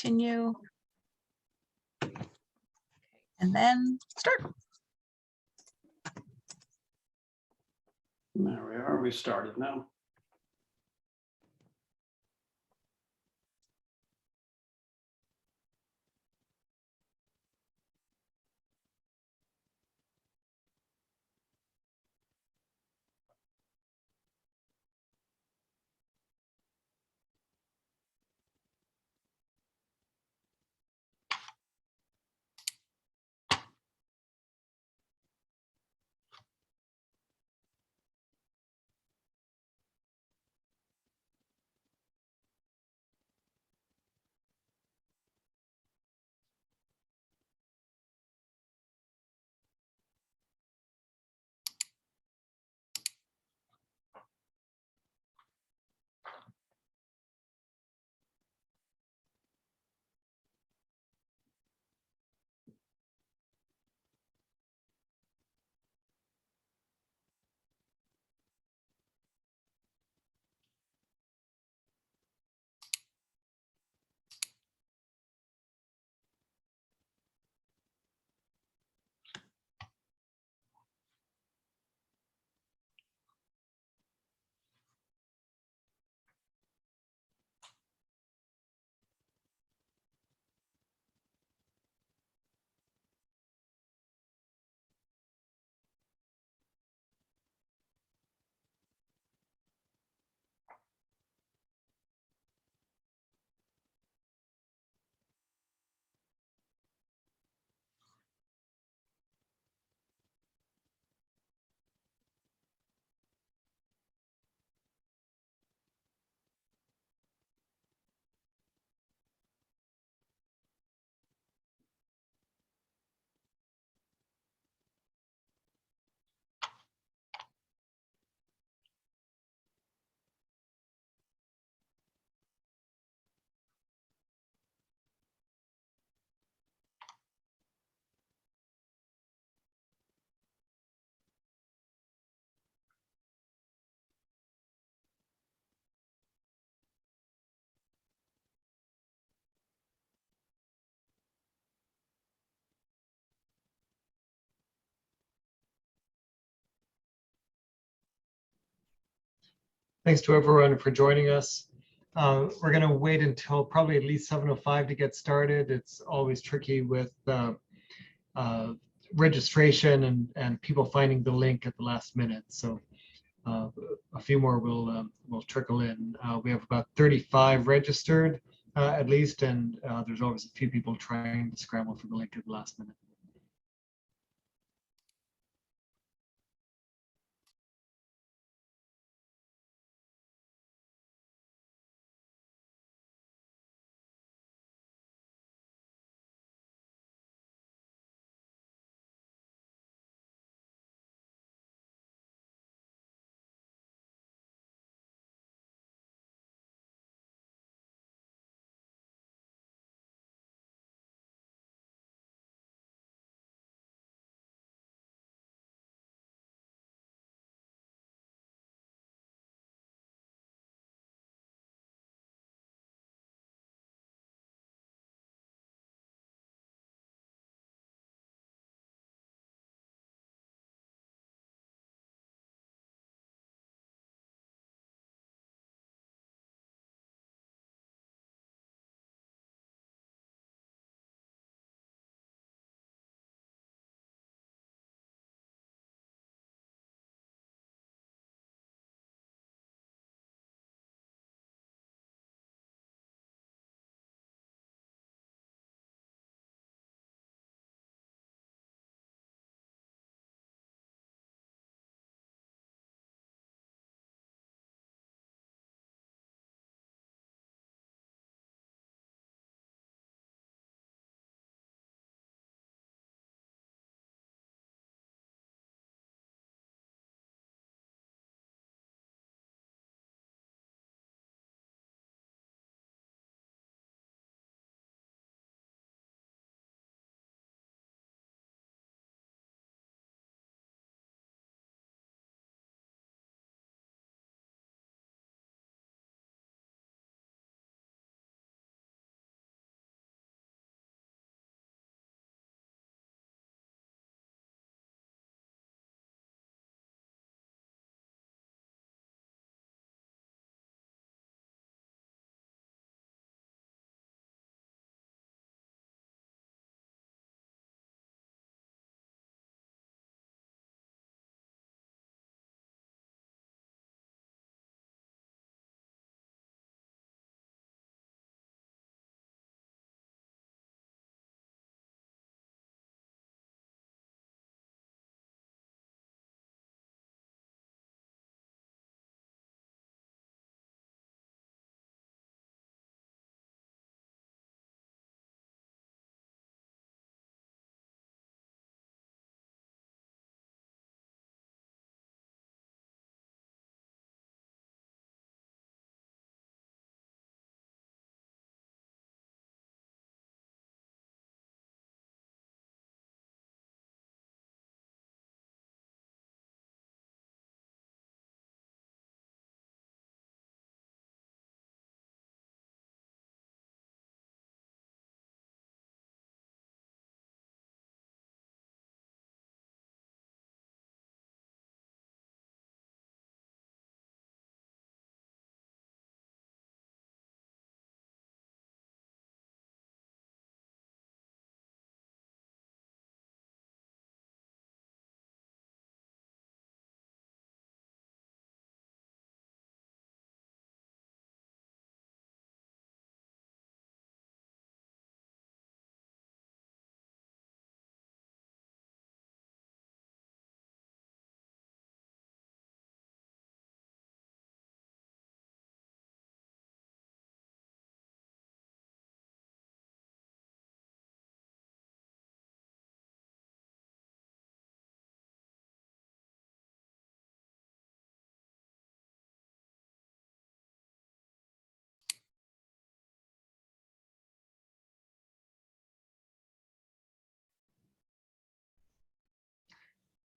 continue. And then start. There we are. We started now. Thanks to everyone for joining us. We're going to wait until probably at least 7:05 to get started. It's always tricky with registration and people finding the link at the last minute. So a few more will trickle in. We have about 35 registered at least, and there's always a few people trying to scramble for the link at the last minute.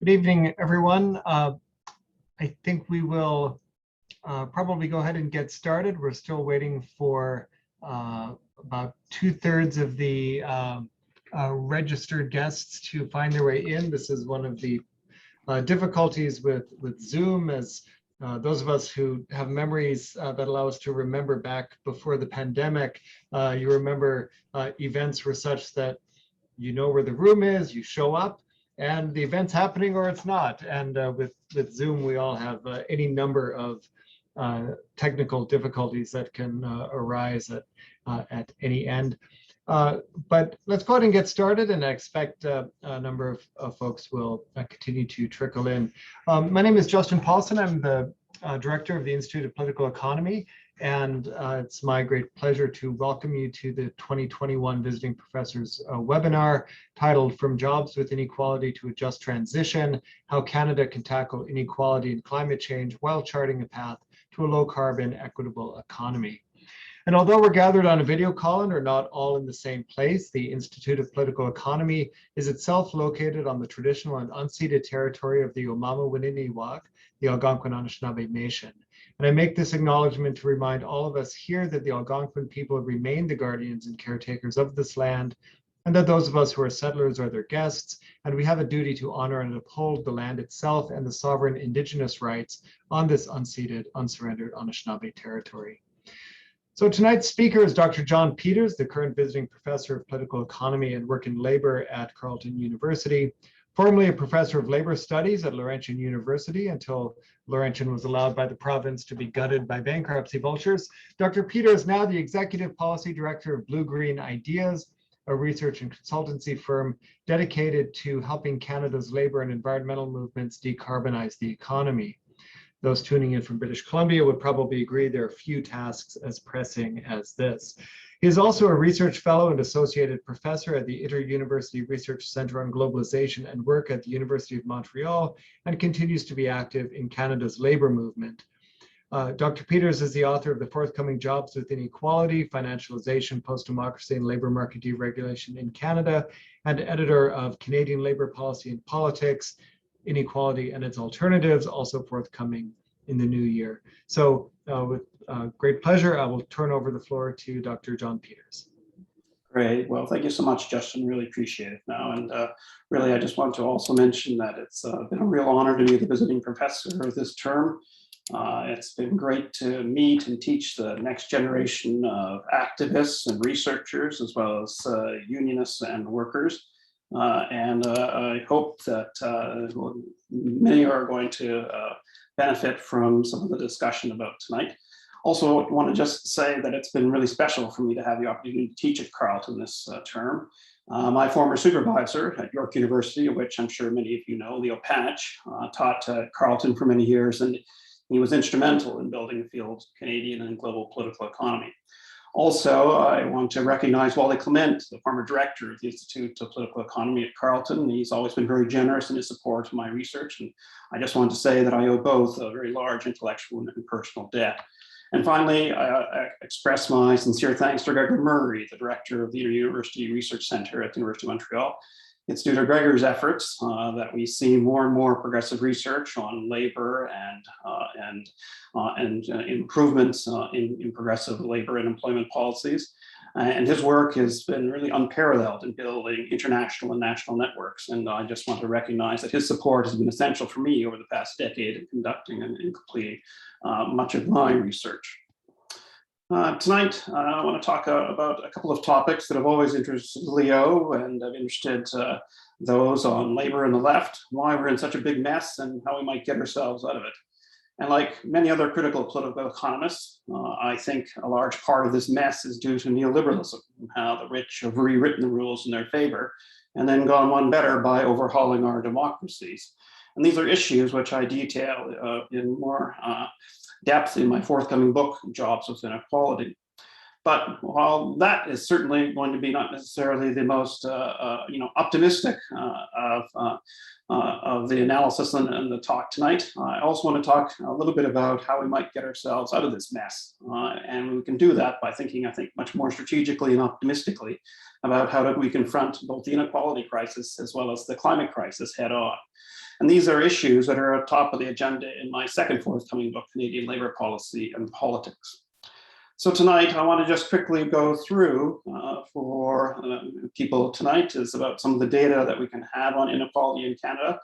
Good evening, everyone. I think we will probably go ahead and get started. We're still waiting for about 2/3 of the registered guests to find their way in. This is one of the difficulties with Zoom, as those of us who have memories that allow us to remember back before the pandemic, you remember events were such that you know where the room is, you show up, and the event's happening or it's not. And with Zoom, we all have any number of technical difficulties that can arise at any end. But let's go ahead and get started, and I expect a number of folks will continue to trickle in. My name is Justin Paulson. I'm the director of the Institute of Political Economy, and it's my great pleasure to welcome you to the 2021 Visiting Professors webinar titled From Jobs with Inequality to a Just Transition, How Canada Can Tackle Inequality and Climate Change While Charting a Path to a Low Carbon, Equitable Economy. And although we're gathered on a video call and are not all in the same place, the Institute of Political Economy is itself located on the traditional and unceded territory of the Omama-Wininiwak, the Algonquin Anishinaabe Nation. And I make this acknowledgement to remind all of us here that the Algonquin people remain the guardians and caretakers of this land, and that those of us who are settlers are their guests, and we have a duty to honor and uphold the land itself and the sovereign Indigenous rights on this unceded, unsurrendered Anishinaabe territory. So tonight's speaker is Dr. John Peters, the current visiting professor of political economy and work in labor at Carleton University, formerly a professor of labor studies at Laurentian University until Laurentian was allowed by the province to be gutted by bankruptcy vultures. Dr. Peters is now the executive policy director of Blue Green Ideas, a research and consultancy firm dedicated to helping Canada's labor and environmental movements decarbonize the economy. Those tuning in from British Columbia would probably agree there are few tasks as pressing as this. He is also a research fellow and associated professor at the Inter-University Research Centre on Globalization and Work at the University of Montreal, and continues to be active in Canada's labour movement. Dr. Peters is the author of the forthcoming Jobs with Inequality, Financialization, PostDemocracy, and Labour Market Deregulation in Canada, and editor of Canadian Labour Policy and Politics, Inequality and Its Alternatives, also forthcoming in the new year. So with great pleasure, I will turn over the floor to Dr. John Peters. Great. Well, thank you so much, Justin. Really appreciate it now. And really, I just want to also mention that it's been a real honor to be the visiting professor this term. It's been great to meet and teach the next generation of activists and researchers, as well as unionists and workers. And I hope that many are going to benefit from some of the discussion about tonight. Also, I want to just say that it's been really special for me to have the opportunity to teach at Carleton this term. My former supervisor at York University, which I'm sure many of you know, Leo Panich, taught at Carleton for many years, and he was instrumental in building the field of Canadian and global political economy. Also, I want to recognize Wally Clement, the former director of the Institute of Political Economy at Carleton. He's always been very generous in his support of my research, and I just want to say that I owe both a very large intellectual and personal debt. And finally, I express my sincere thanks to Gregor Murray, the director of the Inter-University Research Centre at the University of Montreal. It's due to Gregor's efforts that we see more and more progressive research on labor and improvements in progressive labor and employment policies. And his work has been really unparalleled in building international and national networks. And I just want to recognize that his support has been essential for me over the past decade in conducting and completing much of my research. Tonight, I want to talk about a couple of topics that have always interested Leo and have interested those on labor and the left, why we're in such a big mess and how we might get ourselves out of it. And like many other critical political economists, I think a large part of this mess is due to neoliberalism and how the rich have rewritten the rules in their favor and then gone one better by overhauling our democracies. And these are issues which I detail in more depth in my forthcoming book, Jobs with Inequality. But while that is certainly going to be not necessarily the most optimistic of the analysis and the talk tonight, I also want to talk a little bit about how we might get ourselves out of this mess. And we can do that by thinking, I think, much more strategically and optimistically about how do we confront both the inequality crisis as well as the climate crisis head on. And these are issues that are at the top of the agenda in my second forthcoming book, Canadian Labour Policy and Politics. So tonight, I want to just quickly go through for people tonight is about some of the data that we can have on inequality in Canada.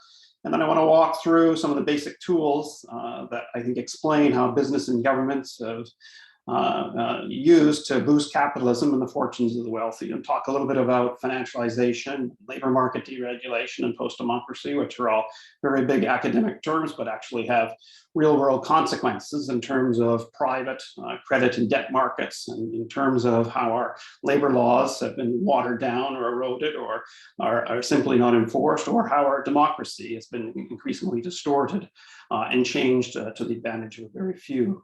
And then I want to walk through some of the basic tools that I think explain how business and governments have used to boost capitalism and the fortunes of the wealthy, and talk a little bit about financialization, labor market deregulation, and post-democracy, which are all very big academic terms, but actually have real world consequences in terms of private credit and debt markets, and in terms of how our labor laws have been watered down or eroded or are simply not enforced, or how our democracy has been increasingly distorted and changed to the advantage of very few.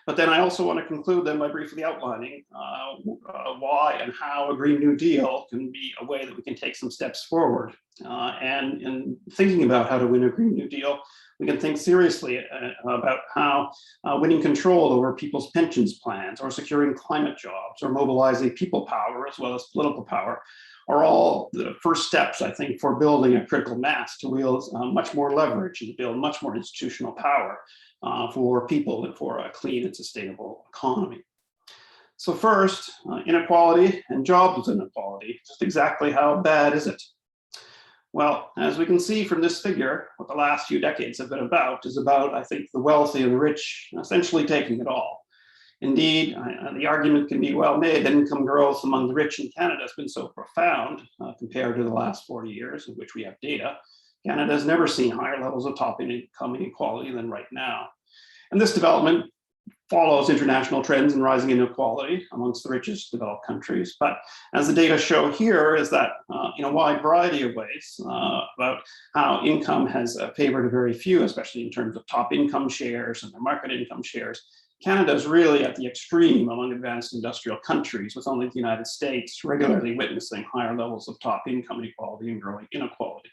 But then I also want to conclude then by briefly outlining why and how a Green New Deal can be a way that we can take some steps forward. And in thinking about how to win a Green New Deal, we can think seriously about how winning control over people's pensions plans, or securing climate jobs, or mobilizing people power as well as political power are all the first steps, I think, for building a critical mass to wield much more leverage and to build much more institutional power for people and for a clean and sustainable economy. So first, inequality and jobs inequality. Just exactly how bad is it? Well, as we can see from this figure, what the last few decades have been about is about, I think, the wealthy and the rich essentially taking it all. Indeed, the argument can be well made that income growth among the rich in Canada has been so profound compared to the last 40 years, of which we have data. Canada has never seen higher levels of top income inequality than right now. And this development follows international trends in rising inequality amongst the richest developed countries. But as the data show here is that in a wide variety of ways about how income has favored a very few, especially in terms of top income shares and their market income shares. Canada is really at the extreme among advanced industrial countries, with only the United States regularly witnessing higher levels of top income inequality and growing inequality.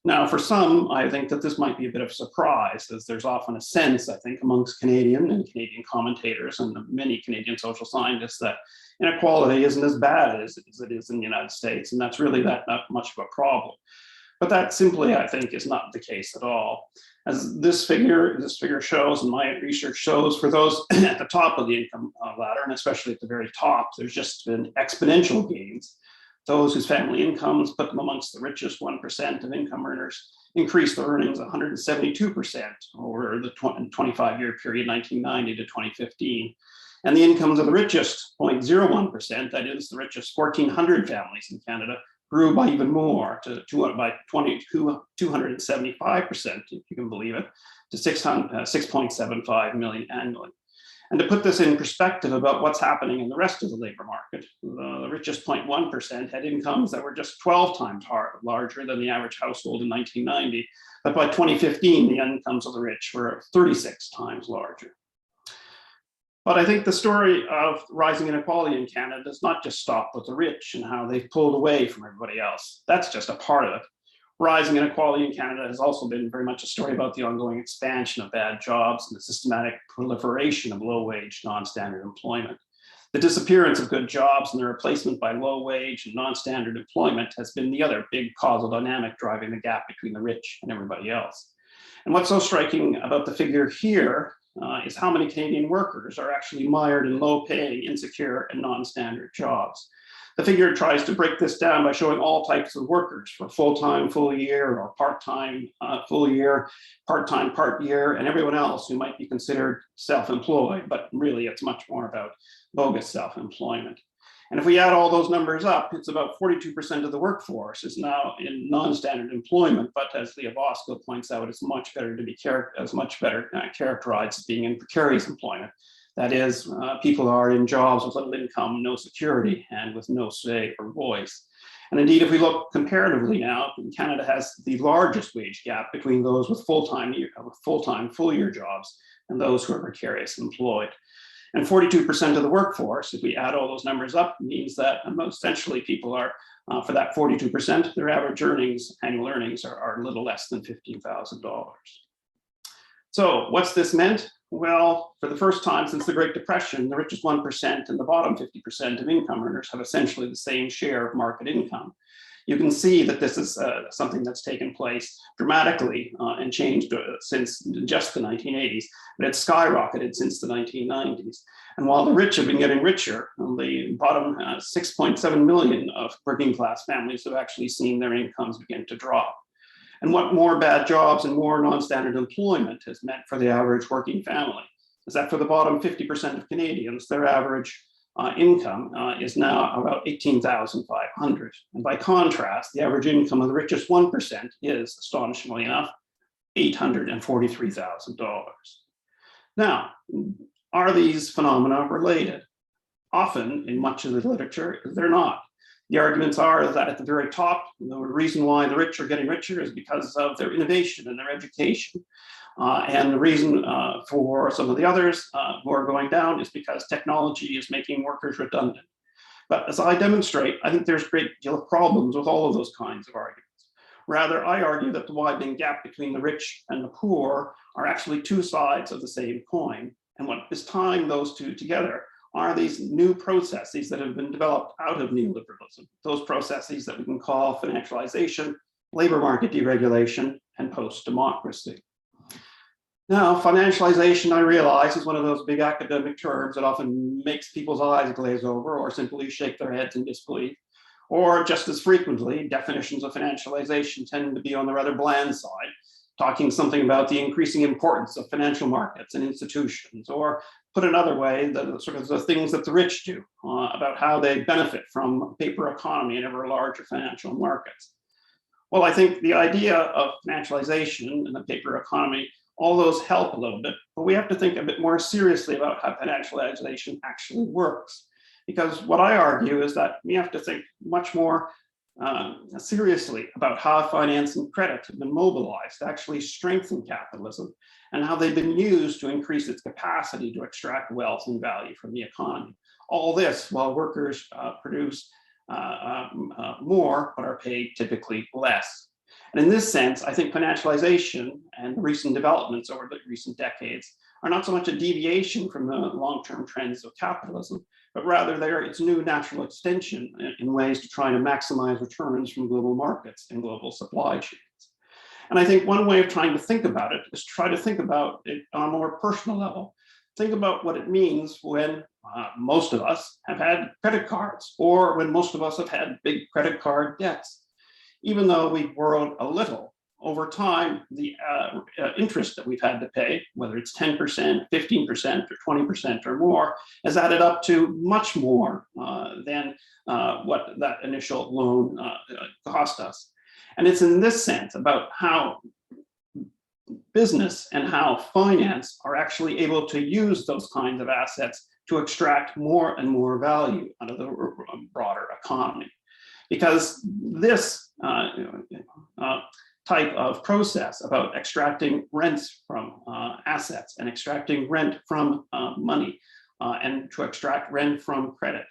Now, for some, I think that this might be a bit of a surprise, as there's often a sense, I think, amongst Canadian commentators and many Canadian social scientists that inequality isn't as bad as it is in the United States, and that's really not much of a problem. But that simply, I think, is not the case at all. As this figure shows, and my research shows, for those at the top of the income ladder, and especially at the very top, there's just been exponential gains. Those whose family incomes put them amongst the richest 1% of income earners increased their earnings 172% over the 25-year period, 1990 to 2015. And the incomes of the richest 0.01%, that is the richest 1,400 families in Canada, grew by even more, to 275%, if you can believe it, to 6.75 million annually. And to put this in perspective about what's happening in the rest of the labor market, the richest 0.1% had incomes that were just 12 times larger than the average household in 1990. But by 2015, the incomes of the rich were 36 times larger. But I think the story of rising inequality in Canada does not just stop with the rich and how they've pulled away from everybody else. That's just a part of it. Rising inequality in Canada has also been very much a story about the ongoing expansion of bad jobs and the systematic proliferation of low-wage, non-standard employment. The disappearance of good jobs and their replacement by low-wage and non-standard employment has been the other big causal dynamic driving the gap between the rich and everybody else. And what's so striking about the figure here is how many Canadian workers are actually mired in low-paying, insecure, and non-standard jobs. The figure tries to break this down by showing all types of workers for full-time, full year, or part-time, full year, part-time, part year, and everyone else who might be considered self-employed, but really it's much more about bogus self-employment. And if we add all those numbers up, it's about 42% of the workforce is now in non-standard employment, but as Leah Bosco points out, it's much better to be characterized as being in precarious employment. That is, people are in jobs with little income, no security, and with no say or voice. And indeed, if we look comparatively now, Canada has the largest wage gap between those with full-time, full-year jobs and those who are precariously employed. And 42% of the workforce, if we add all those numbers up, means that essentially people are, for that 42%, their average annual earnings are a little less than $15,000. So what's this meant? Well, for the first time since the Great Depression, the richest 1% and the bottom 50% of income earners have essentially the same share of market income. you can see that this is something that's taken place dramatically and changed since just the 1980s, but it's skyrocketed since the 1990s. And while the rich have been getting richer, the bottom 6.7 million of working class families have actually seen their incomes begin to drop. And what more bad jobs and more non-standard employment has meant for the average working family is that for the bottom 50% of Canadians, their average income is now about $18,500. And by contrast, the average income of the richest 1% is, astonishingly enough, $843,000. Now, are these phenomena related? Often, in much of the literature, they're not. The arguments are that at the very top, the reason why the rich are getting richer is because of their innovation and their education. And the reason for some of the others who are going down is because technology is making workers redundant. But as I demonstrate, I think there's a great deal of problems with all of those kinds of arguments. Rather, I argue that the widening gap between the rich and the poor are actually two sides of the same coin. And what is tying those two together are these new processes that have been developed out of neoliberalism, those processes that we can call financialization, labor market deregulation, and post-democracy. Now, financialization, I realize, is one of those big academic terms that often makes people's eyes glaze over or simply shake their heads in disbelief. Or just as frequently, definitions of financialization tend to be on the rather bland side, talking something about the increasing importance of financial markets and institutions, or put another way, the sort of the things that the rich do, about how they benefit from a paper economy and ever larger financial markets. Well, I think the idea of financialization and the paper economy, all those help a little bit, but we have to think a bit more seriously about how financialization actually works. Because what I argue is that we have to think much more seriously about how finance and credit have been mobilized to actually strengthen capitalism and how they've been used to increase its capacity to extract wealth and value from the economy. All this while workers produce more but are paid typically less. And in this sense, I think financialization and recent developments over the recent decades are not so much a deviation from the long-term trends of capitalism, but rather they're its new natural extension in ways to try to maximize returns from global markets and global supply chains. And I think one way of trying to think about it is try to think about it on a more personal level. Think about what it means when most of us have had credit cards, or when most of us have had big credit card debts. Even though we've borrowed a little, over time, the interest that we've had to pay, whether it's 10%, 15%, or 20% or more, has added up to much more than what that initial loan cost us. And it's in this sense about how business and how finance are actually able to use those kinds of assets to extract more and more value out of the broader economy. Because this type of process about extracting rents from assets and extracting rent from money and to extract rent from credit,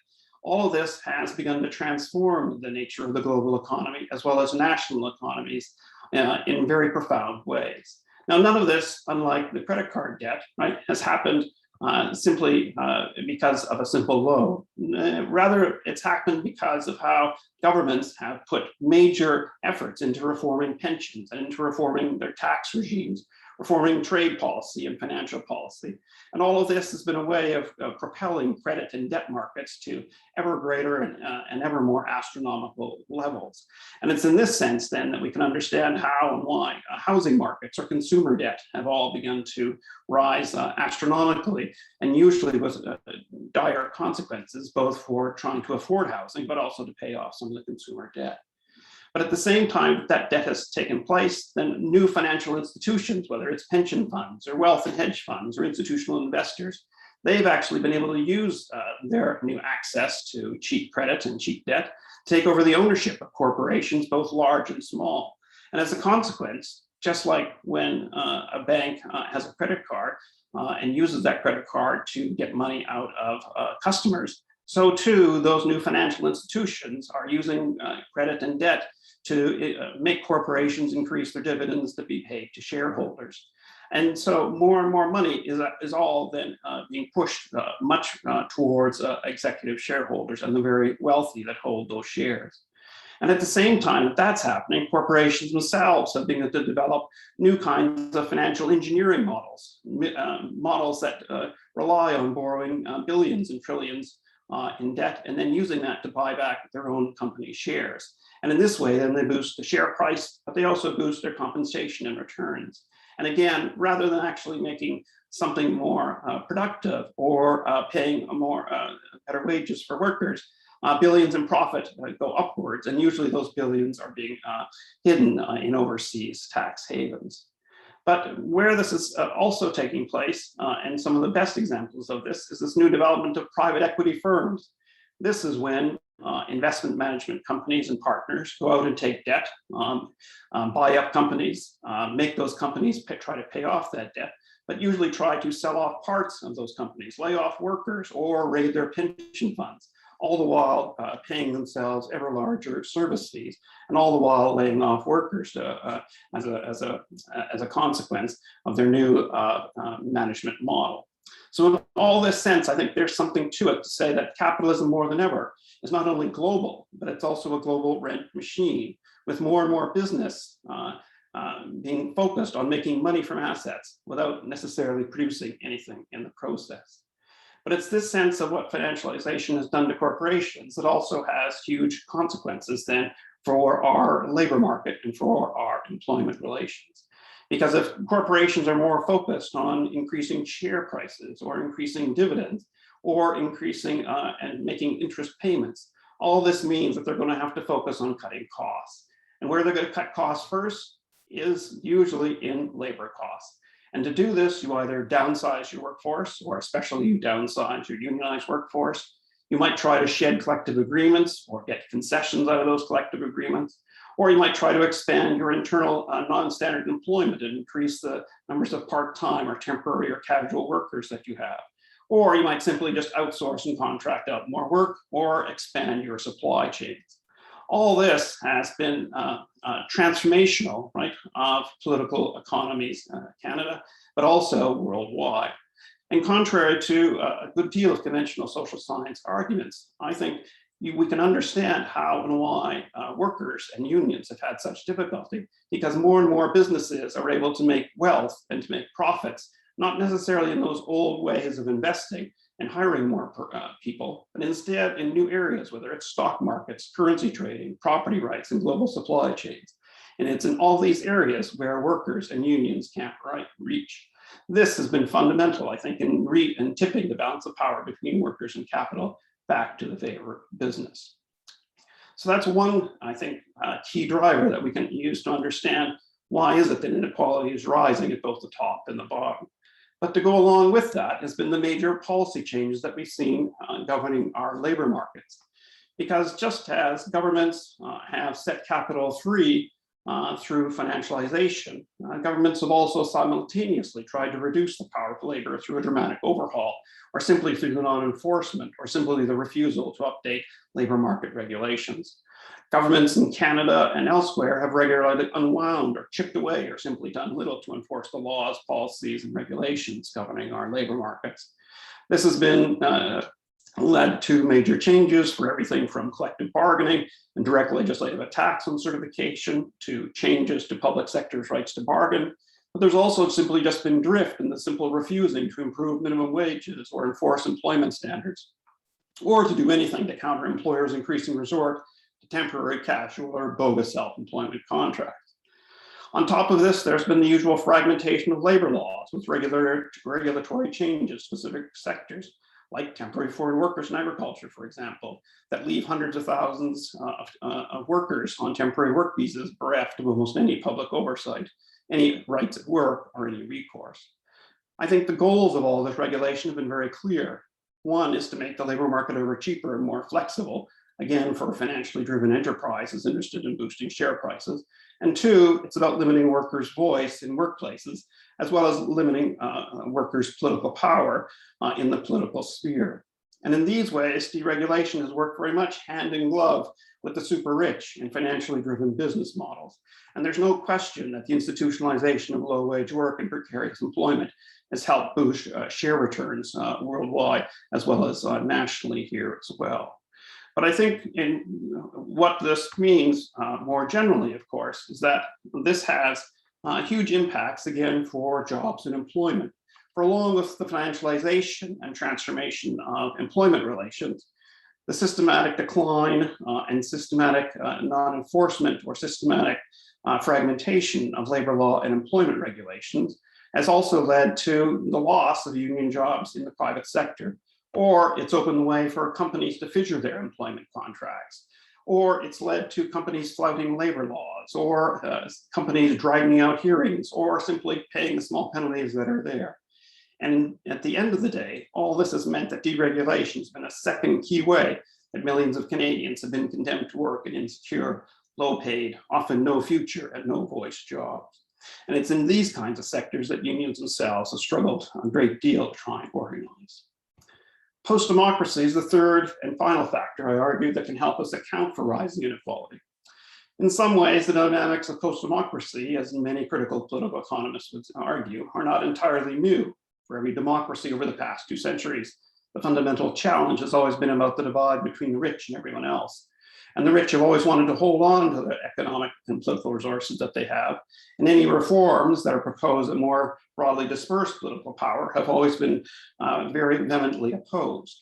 all of this has begun to transform the nature of the global economy as well as national economies in very profound ways. Now, none of this, unlike the credit card debt, right, has happened simply because of a simple loan. Rather, it's happened because of how governments have put major efforts into reforming pensions and into reforming their tax regimes, reforming trade policy and financial policy. And all of this has been a way of propelling credit and debt markets to ever greater and ever more astronomical levels. And it's in this sense then that we can understand how and why housing markets or consumer debt have all begun to rise astronomically, and usually with dire consequences, both for trying to afford housing, but also to pay off some of the consumer debt. But at the same time that debt has taken place, then new financial institutions, whether it's pension funds or wealth and hedge funds or institutional investors, they've actually been able to use their new access to cheap credit and cheap debt to take over the ownership of corporations, both large and small. And as a consequence, just like when a bank has a credit card and uses that credit card to get money out of customers, so too those new financial institutions are using credit and debt to make corporations increase their dividends to be paid to shareholders. And so more and more money is all then being pushed much towards executive shareholders and the very wealthy that hold those shares. And at the same time that that's happening, corporations themselves have begun to develop new kinds of financial engineering models, models that rely on borrowing billions and trillions in debt and then using that to buy back their own company shares. And in this way, then they boost the share price, but they also boost their compensation and returns. And again, rather than actually making something more productive or paying better wages for workers, billions in profit go upwards, and usually those billions are being hidden in overseas tax havens. But where this is also taking place, and some of the best examples of this, is this new development of private equity firms. This is when investment management companies and partners go out and take debt, buy up companies, make those companies try to pay off that debt, but usually try to sell off parts of those companies, lay off workers, or raid their pension funds, all the while paying themselves ever larger service fees, and all the while laying off workers as a consequence of their new management model. So in all this sense, I think there's something to it to say that capitalism more than ever is not only global, but it's also a global rent machine, with more and more business being focused on making money from assets without necessarily producing anything in the process. But it's this sense of what financialization has done to corporations that also has huge consequences then for our labor market and for our employment relations. Because if corporations are more focused on increasing share prices or increasing dividends or increasing and making interest payments, all this means that they're going to have to focus on cutting costs. And where they're going to cut costs first is usually in labor costs. And to do this, you either downsize your workforce, or especially you downsize your unionized workforce. You might try to shed collective agreements or get concessions out of those collective agreements. Or you might try to expand your internal non-standard employment and increase the numbers of part-time or temporary or casual workers that you have. Or you might simply just outsource and contract out more work or expand your supply chains. All this has been transformational, right, of political economies in Canada, but also worldwide. And contrary to a good deal of conventional social science arguments, I think we can understand how and why workers and unions have had such difficulty, because more and more businesses are able to make wealth and to make profits, not necessarily in those old ways of investing and hiring more people, but instead in new areas, whether it's stock markets, currency trading, property rights, and global supply chains. And it's in all these areas where workers and unions can't reach. This has been fundamental, I think, in tipping the balance of power between workers and capital back to the favor of business. So that's one, I think, key driver that we can use to understand why is it that inequality is rising at both the top and the bottom. But to go along with that has been the major policy changes that we've seen governing our labor markets. Because just as governments have set capital free through financialization, governments have also simultaneously tried to reduce the power of labor through a dramatic overhaul, or simply through the non-enforcement, or simply the refusal to update labor market regulations. Governments in Canada and elsewhere have regularly unwound or chipped away or simply done little to enforce the laws, policies, and regulations governing our labor markets. This has been led to major changes for everything from collective bargaining and direct legislative attacks on certification to changes to public sector's rights to bargain. But there's also simply just been drift in the simple refusing to improve minimum wages or enforce employment standards, or to do anything to counter employers' increasing resort to temporary, casual, or bogus self-employment contracts. On top of this, there's been the usual fragmentation of labor laws with regulatory changes to specific sectors, like temporary foreign workers in agriculture, for example, that leave hundreds of thousands of workers on temporary work visas bereft of almost any public oversight, any rights at work, or any recourse. I think the goals of all this regulation have been very clear. One is to make the labor market ever cheaper and more flexible, again, for financially driven enterprises interested in boosting share prices. And two, it's about limiting workers' voice in workplaces, as well as limiting workers' political power in the political sphere. And in these ways, deregulation has worked very much hand in glove with the super rich and financially driven business models. And there's no question that the institutionalization of low-wage work and precarious employment has helped boost share returns worldwide, as well as nationally here as well. But I think what this means more generally, of course, is that this has huge impacts, again, for jobs and employment. For along with the financialization and transformation of employment relations, the systematic decline and systematic non-enforcement or systematic fragmentation of labor law and employment regulations has also led to the loss of union jobs in the private sector, or it's opened the way for companies to fissure their employment contracts, or it's led to companies flouting labor laws, or companies dragging out hearings, or simply paying the small penalties that are there. And at the end of the day, all this has meant that deregulation has been a second key way that millions of Canadians have been condemned to work in insecure, low-paid, often no future and no voice jobs. And it's in these kinds of sectors that unions themselves have struggled a great deal to try and organize. Post-democracy is the third and final factor, I argue, that can help us account for rising inequality. In some ways, the dynamics of post-democracy, as many critical political economists would argue, are not entirely new. For every democracy over the past 2 centuries, the fundamental challenge has always been about the divide between the rich and everyone else. And the rich have always wanted to hold on to the economic and political resources that they have. And any reforms that are proposed that more broadly disperse political power have always been very vehemently opposed.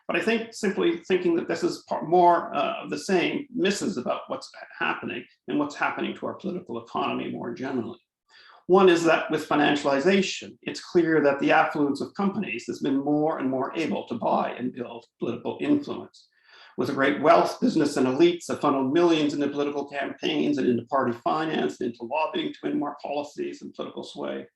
But I think simply thinking that this is more of the same misses about what's happening and what's happening to our political economy more generally. One is that with financialization, it's clear that the affluence of companies has been more and more able to buy and build political influence. With a great wealth, business and elites have funneled millions into political campaigns and into party finance, and into lobbying to win more policies and political sway.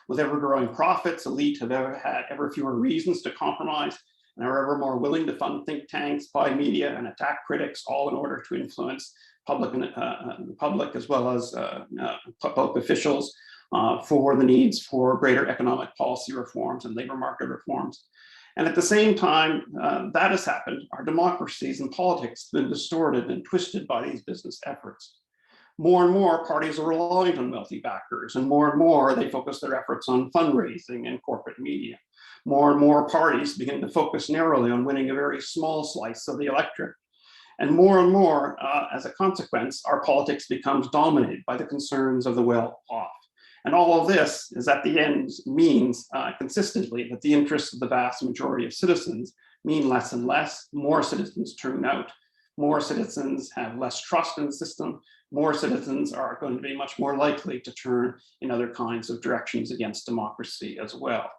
With ever-growing profits, elite have had ever fewer reasons to compromise and are ever more willing to fund think tanks, buy media, and attack critics, all in order to influence the public as well as public officials for the needs for greater economic policy reforms and labor market reforms. And at the same time that has happened, our democracies and politics have been distorted and twisted by these business efforts. More and more parties are reliant on wealthy backers, and more they focus their efforts on fundraising and corporate media. More and more parties begin to focus narrowly on winning a very small slice of the electorate. And more, as a consequence, our politics becomes dominated by the concerns of the well-off. And all of this is at the end means consistently that the interests of the vast majority of citizens mean less and less. More citizens turn out, more citizens have less trust in the system, more citizens are going to be much more likely to turn in other kinds of directions against democracy as well.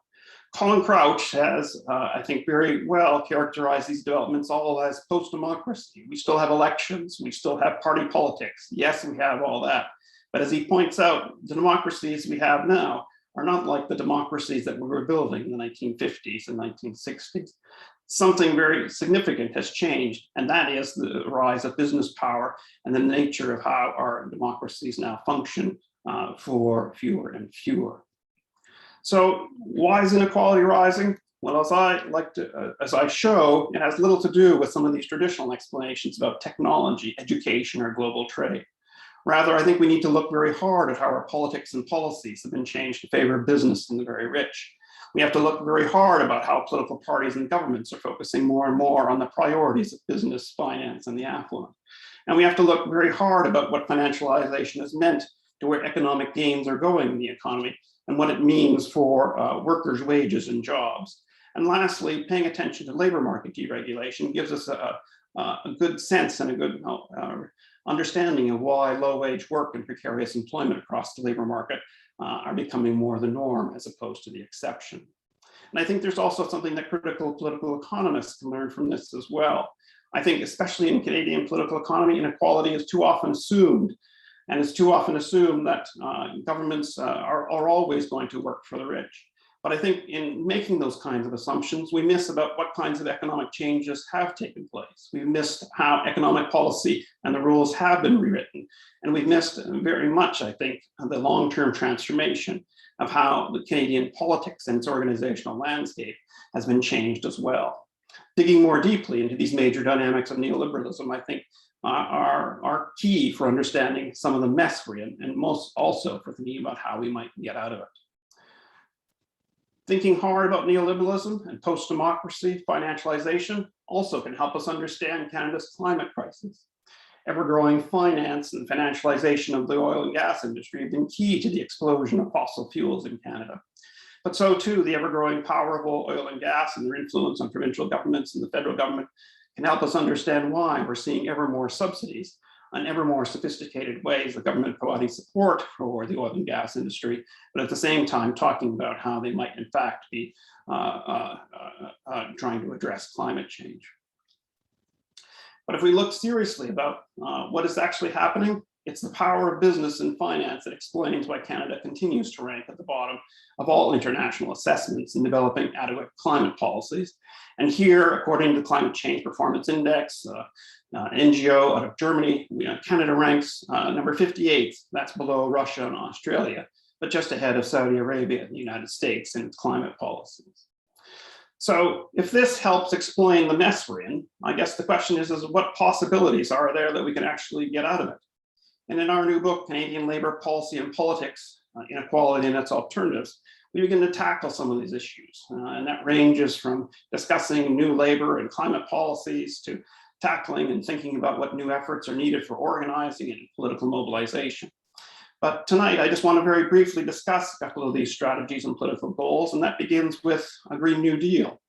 Colin Crouch has, I think, very well characterized these developments all as post-democracy. We still have elections, we still have party politics. Yes, we have all that. But as he points out, the democracies we have now are not like the democracies that we were building in the 1950s and 1960s. Something very significant has changed, and that is the rise of business power and the nature of how our democracies now function for fewer and fewer. So why is inequality rising? Well, as I show, it has little to do with some of these traditional explanations about technology, education, or global trade. Rather, I think we need to look very hard at how our politics and policies have been changed to favor business and the very rich. We have to look very hard about how political parties and governments are focusing more and more on the priorities of business, finance, and the affluent. And we have to look very hard about what financialization has meant to where economic gains are going in the economy and what it means for workers' wages and jobs. And lastly, paying attention to labor market deregulation gives us a good sense and a good understanding of why low-wage work and precarious employment across the labor market are becoming more the norm as opposed to the exception. And I think there's also something that critical political economists can learn from this as well. I think especially in Canadian political economy, inequality is too often assumed, and it's too often assumed that governments are always going to work for the rich. But I think in making those kinds of assumptions, we miss about what kinds of economic changes have taken place. We've missed how economic policy and the rules have been rewritten. And we've missed very much, I think, the long-term transformation of how the Canadian politics and its organizational landscape has been changed as well. Digging more deeply into these major dynamics of neoliberalism, I think, are key for understanding some of the mess we're in, and most also for thinking about how we might get out of it. Thinking hard about neoliberalism and post-democracy financialization also can help us understand Canada's climate crisis. Ever-growing finance and financialization of the oil and gas industry have been key to the explosion of fossil fuels in Canada. But so too, the ever-growing power of oil and gas and their influence on provincial governments and the federal government can help us understand why we're seeing ever more subsidies and ever more sophisticated ways the government providing support for the oil and gas industry, but at the same time talking about how they might in fact be trying to address climate change. But if we look seriously about what is actually happening, it's the power of business and finance that explains why Canada continues to rank at the bottom of all international assessments in developing adequate climate policies. And here, according to the Climate Change Performance Index, NGO out of Germany, Canada ranks number 58. That's below Russia and Australia, but just ahead of Saudi Arabia and the United States in its climate policies. So if this helps explain the mess we're in, I guess the question is what possibilities are there that we can actually get out of it? And in our new book, Canadian Labour Policy and Politics, Inequality and Its Alternatives, we begin to tackle some of these issues. And that ranges from discussing new labor and climate policies to tackling and thinking about what new efforts are needed for organizing and political mobilization. But tonight, I just want to very briefly discuss a couple of these strategies and political goals, and that begins with a Green New Deal.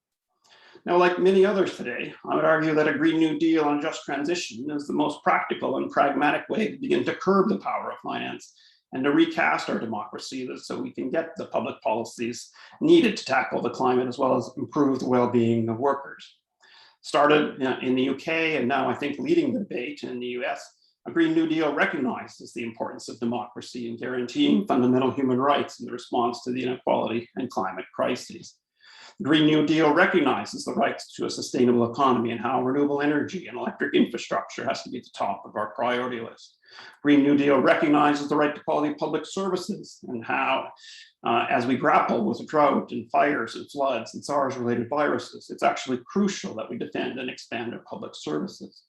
Now, like many others today, I would argue that a Green New Deal on just transition is the most practical and pragmatic way to begin to curb the power of finance and to recast our democracy so we can get the public policies needed to tackle the climate as well as improve the well-being of workers. Started in the UK and now I think leading the debate in the US, a Green New Deal recognizes the importance of democracy in guaranteeing fundamental human rights in the response to the inequality and climate crises. The Green New Deal recognizes the rights to a sustainable economy and how renewable energy and electric infrastructure has to be at the top of our priority list. Green New Deal recognizes the right to quality public services and how, as we grapple with drought and fires and floods and SARS-related viruses, it's actually crucial that we defend and expand our public services.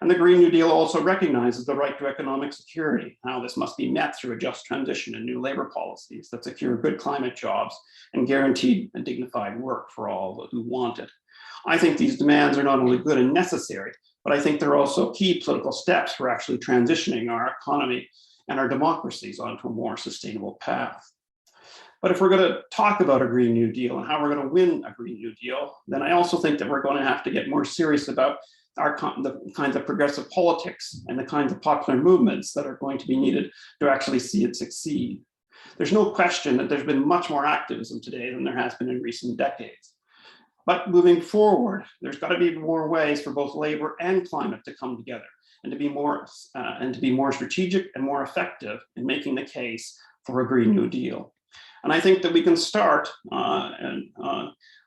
And the Green New Deal also recognizes the right to economic security, how this must be met through a just transition and new labor policies that secure good climate jobs and guaranteed and dignified work for all who want it. I think these demands are not only good and necessary, but I think they're also key political steps for actually transitioning our economy and our democracies onto a more sustainable path. But if we're going to talk about a Green New Deal and how we're going to win a Green New Deal, then I also think that we're going to have to get more serious about the kinds of progressive politics and the kinds of popular movements that are going to be needed to actually see it succeed. There's no question that there's been much more activism today than there has been in recent decades. But moving forward, there's got to be more ways for both labor and climate to come together and to be more strategic and more effective in making the case for a Green New Deal. And I think that we can start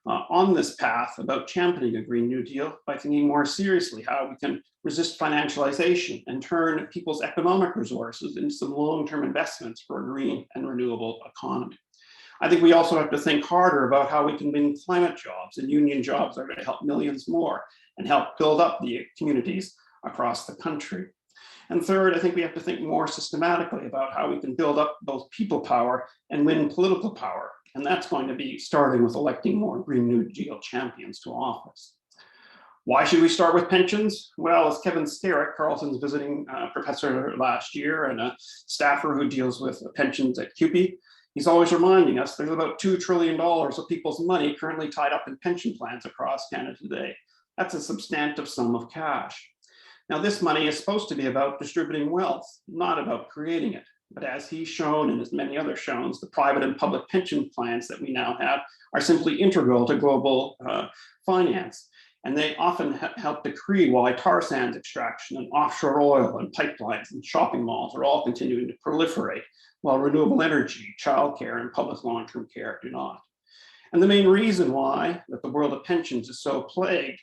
on this path about championing a Green New Deal by thinking more seriously how we can resist financialization and turn people's economic resources into some long-term investments for a green and renewable economy. I think we also have to think harder about how we can win climate jobs and union jobs that are going to help millions more and help build up the communities across the country. And third, I think we have to think more systematically about how we can build up both people power and win political power. And that's going to be starting with electing more Green New Deal champions to office. Why should we start with pensions? Well, as Kevin Skerritt, Carleton's visiting professor last year and a staffer who deals with pensions at CUPE, he's always reminding us there's about $2 trillion of people's money currently tied up in pension plans across Canada today. That's a substantive sum of cash. Now, this money is supposed to be about distributing wealth, not about creating it. But as he's shown, and as many others shown, the private and public pension plans that we now have are simply integral to global finance. And they often help to create why tar sands extraction and offshore oil and pipelines and shopping malls are all continuing to proliferate, while renewable energy, childcare, and public long-term care do not. And the main reason why that the world of pensions is so plagued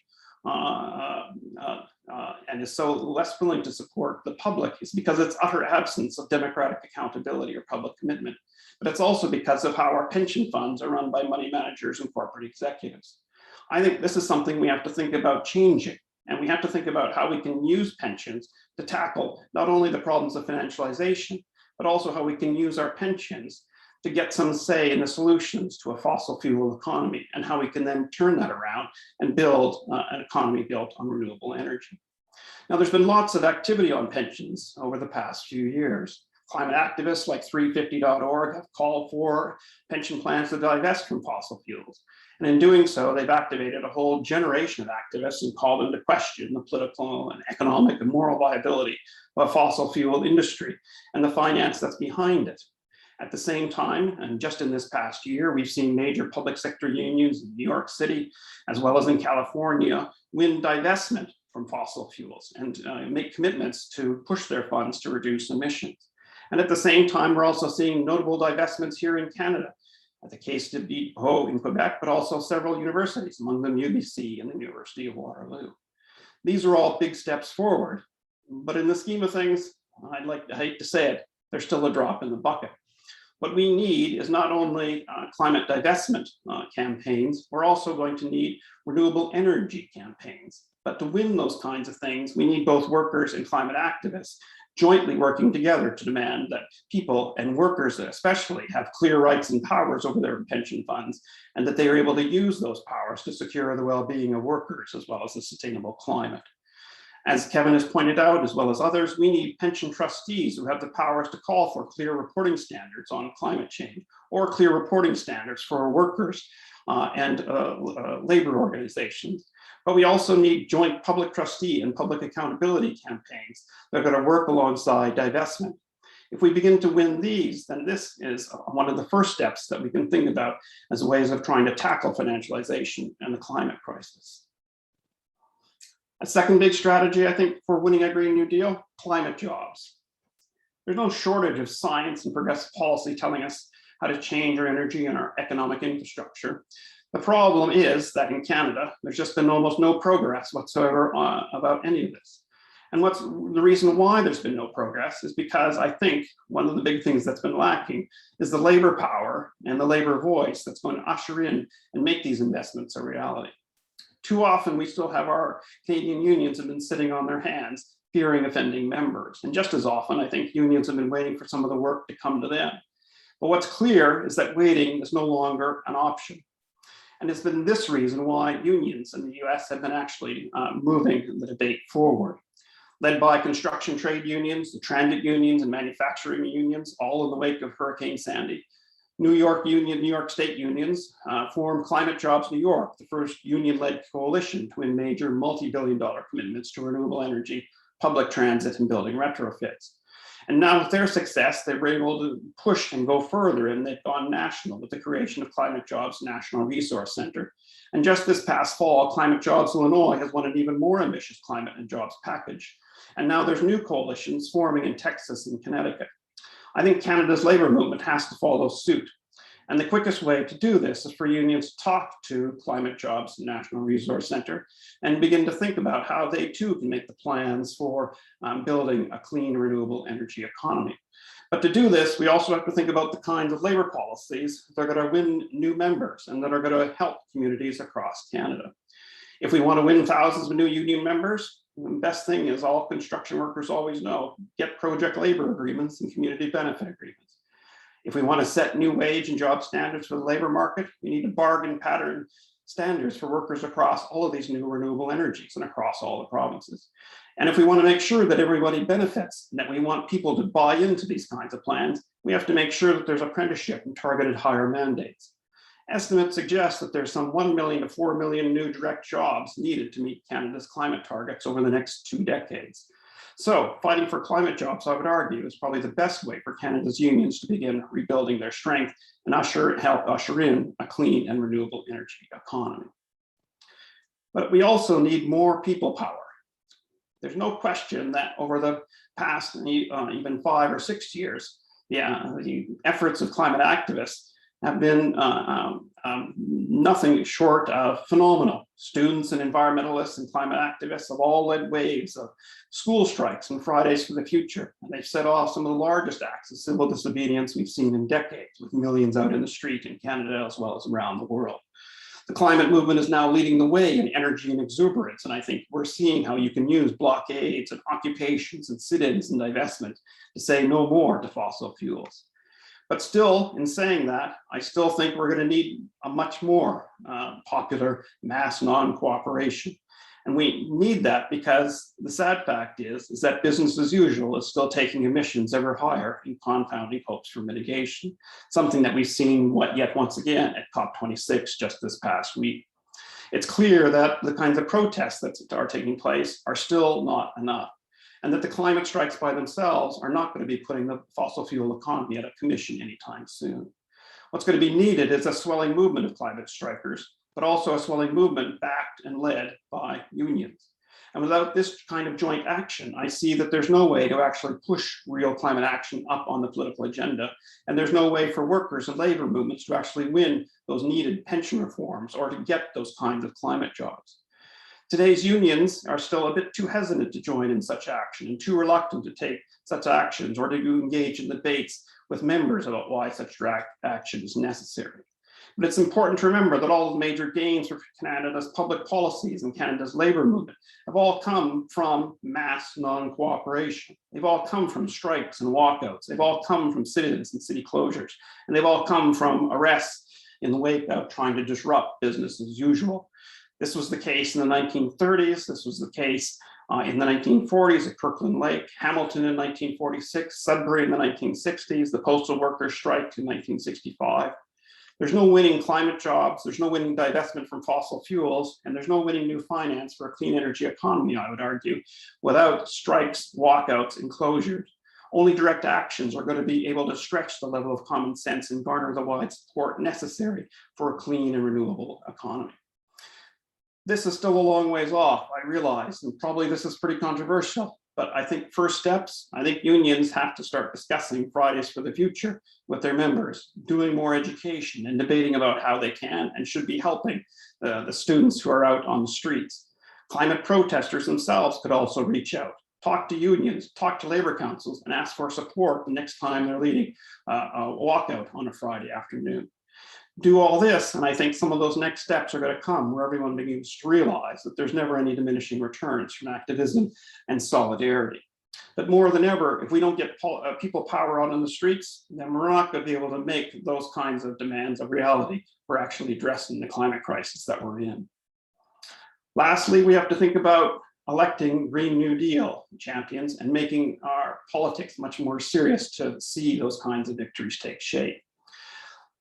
and is so less willing to support the public is because its utter absence of democratic accountability or public commitment. But it's also because of how our pension funds are run by money managers and corporate executives. I think this is something we have to think about changing, and we have to think about how we can use pensions to tackle not only the problems of financialization, but also how we can use our pensions to get some say in the solutions to a fossil fuel economy and how we can then turn that around and build an economy built on renewable energy. Now, there's been lots of activity on pensions over the past few years. Climate activists like 350.org have called for pension plans to divest from fossil fuels. And in doing so, they've activated a whole generation of activists and called into question the political and economic and moral viability of a fossil fuel industry and the finance that's behind it. At the same time, and just in this past year, we've seen major public sector unions in New York City, as well as in California, win divestment from fossil fuels and make commitments to push their funds to reduce emissions. And at the same time, we're also seeing notable divestments here in Canada, at the case de Biot in Quebec, but also several universities, among them UBC and the University of Waterloo. These are all big steps forward, but in the scheme of things, I hate to say it, they're still a drop in the bucket. What we need is not only climate divestment campaigns, we're also going to need renewable energy campaigns. But to win those kinds of things, we need both workers and climate activists jointly working together to demand that people and workers especially have clear rights and powers over their pension funds, and that they are able to use those powers to secure the well-being of workers as well as a sustainable climate. As Kevin has pointed out, as well as others, we need pension trustees who have the powers to call for clear reporting standards on climate change, or clear reporting standards for workers and labor organizations. But we also need joint public trustee and public accountability campaigns that are going to work alongside divestment. If we begin to win these, then this is one of the first steps that we can think about as ways of trying to tackle financialization and the climate crisis. A second big strategy, I think, for winning a Green New Deal, climate jobs. There's no shortage of science and progressive policy telling us how to change our energy and our economic infrastructure. The problem is that in Canada, there's just been almost no progress whatsoever about any of this. And what's the reason why there's been no progress is because I think one of the big things that's been lacking is the labor power and the labor voice that's going to usher in and make these investments a reality. Too often, we still have our Canadian unions have been sitting on their hands, fearing offending members. And just as often, I think unions have been waiting for some of the work to come to them. But what's clear is that waiting is no longer an option. And it's been this reason why unions in the US have been actually moving the debate forward. Led by construction trade unions, the transit unions, and manufacturing unions, all in the wake of Hurricane Sandy. New York State unions formed Climate Jobs New York, the first union-led coalition to win major multi-billion-dollar commitments to renewable energy, public transit, and building retrofits. And now with their success, they were able to push and go further, and they've gone national with the creation of Climate Jobs National Resource Center. And just this past fall, Climate Jobs Illinois has won an even more ambitious climate and jobs package. And now there's new coalitions forming in Texas and Connecticut. I think Canada's labor movement has to follow suit. And the quickest way to do this is for unions to talk to Climate Jobs National Resource Center and begin to think about how they too can make the plans for building a clean, renewable energy economy. But to do this, we also have to think about the kinds of labor policies that are going to win new members and that are going to help communities across Canada. If we want to win thousands of new union members, the best thing is all construction workers always know, get project labor agreements and community benefit agreements. If we want to set new wage and job standards for the labor market, we need to bargain pattern standards for workers across all of these new renewable energies and across all the provinces. And if we want to make sure that everybody benefits, and that we want people to buy into these kinds of plans, we have to make sure that there's apprenticeship and targeted hire mandates. Estimates suggest that there's some 1 million to 4 million new direct jobs needed to meet Canada's climate targets over the next 2 decades. So fighting for climate jobs, I would argue, is probably the best way for Canada's unions to begin rebuilding their strength and help usher in a clean and renewable energy economy. But we also need more people power. There's no question that over the past even 5 or 6 years, the efforts of climate activists have been nothing short of phenomenal. Students and environmentalists and climate activists have all led waves of school strikes and Fridays for the Future. And they've set off some of the largest acts of civil disobedience we've seen in decades, with millions out in the street in Canada as well as around the world. The climate movement is now leading the way in energy and exuberance. And I think we're seeing how you can use blockades and occupations and sit-ins and divestment to say no more to fossil fuels. But still, in saying that, I still think we're going to need a much more popular mass non-cooperation. And we need that because the sad fact is that business as usual is still taking emissions ever higher and compounding hopes for mitigation, something that we've seen yet once again at COP26 just this past week. It's clear that the kinds of protests that are taking place are still not enough, and that the climate strikes by themselves are not going to be putting the fossil fuel economy out of commission anytime soon. What's going to be needed is a swelling movement of climate strikers, but also a swelling movement backed and led by unions. And without this kind of joint action, I see that there's no way to actually push real climate action up on the political agenda. And there's no way for workers and labor movements to actually win those needed pension reforms or to get those kinds of climate jobs. Today's unions are still a bit too hesitant to join in such action and too reluctant to take such actions or to engage in debates with members about why such action is necessary. But it's important to remember that all the major gains for Canada's public policies and Canada's labor movement have all come from mass non-cooperation. They've all come from strikes and walkouts. They've all come from sit-ins and city closures. And they've all come from arrests in the wake of trying to disrupt business as usual. This was the case in the 1930s. This was the case in the 1940s at Kirkland Lake, Hamilton in 1946, Sudbury in the 1960s, the postal workers' strike in 1965. There's no winning climate jobs, there's no winning divestment from fossil fuels, and there's no winning new finance for a clean energy economy, I would argue, without strikes, walkouts, and closures. Only direct actions are going to be able to stretch the level of common sense and garner the wide support necessary for a clean and renewable economy. This is still a long ways off, I realize, and probably this is pretty controversial. But I think first steps, I think unions have to start discussing Fridays for the Future with their members, doing more education and debating about how they can and should be helping the students who are out on the streets. Climate protesters themselves could also reach out, talk to unions, talk to labor councils, and ask for support the next time they're leading a walkout on a Friday afternoon. Do all this, and I think some of those next steps are going to come where everyone begins to realize that there's never any diminishing returns from activism and solidarity. But more than ever, if we don't get people power out on the streets, then we're not going to be able to make those kinds of demands a reality for actually addressing the climate crisis that we're in. Lastly, we have to think about electing Green New Deal champions and making our politics much more serious to see those kinds of victories take shape.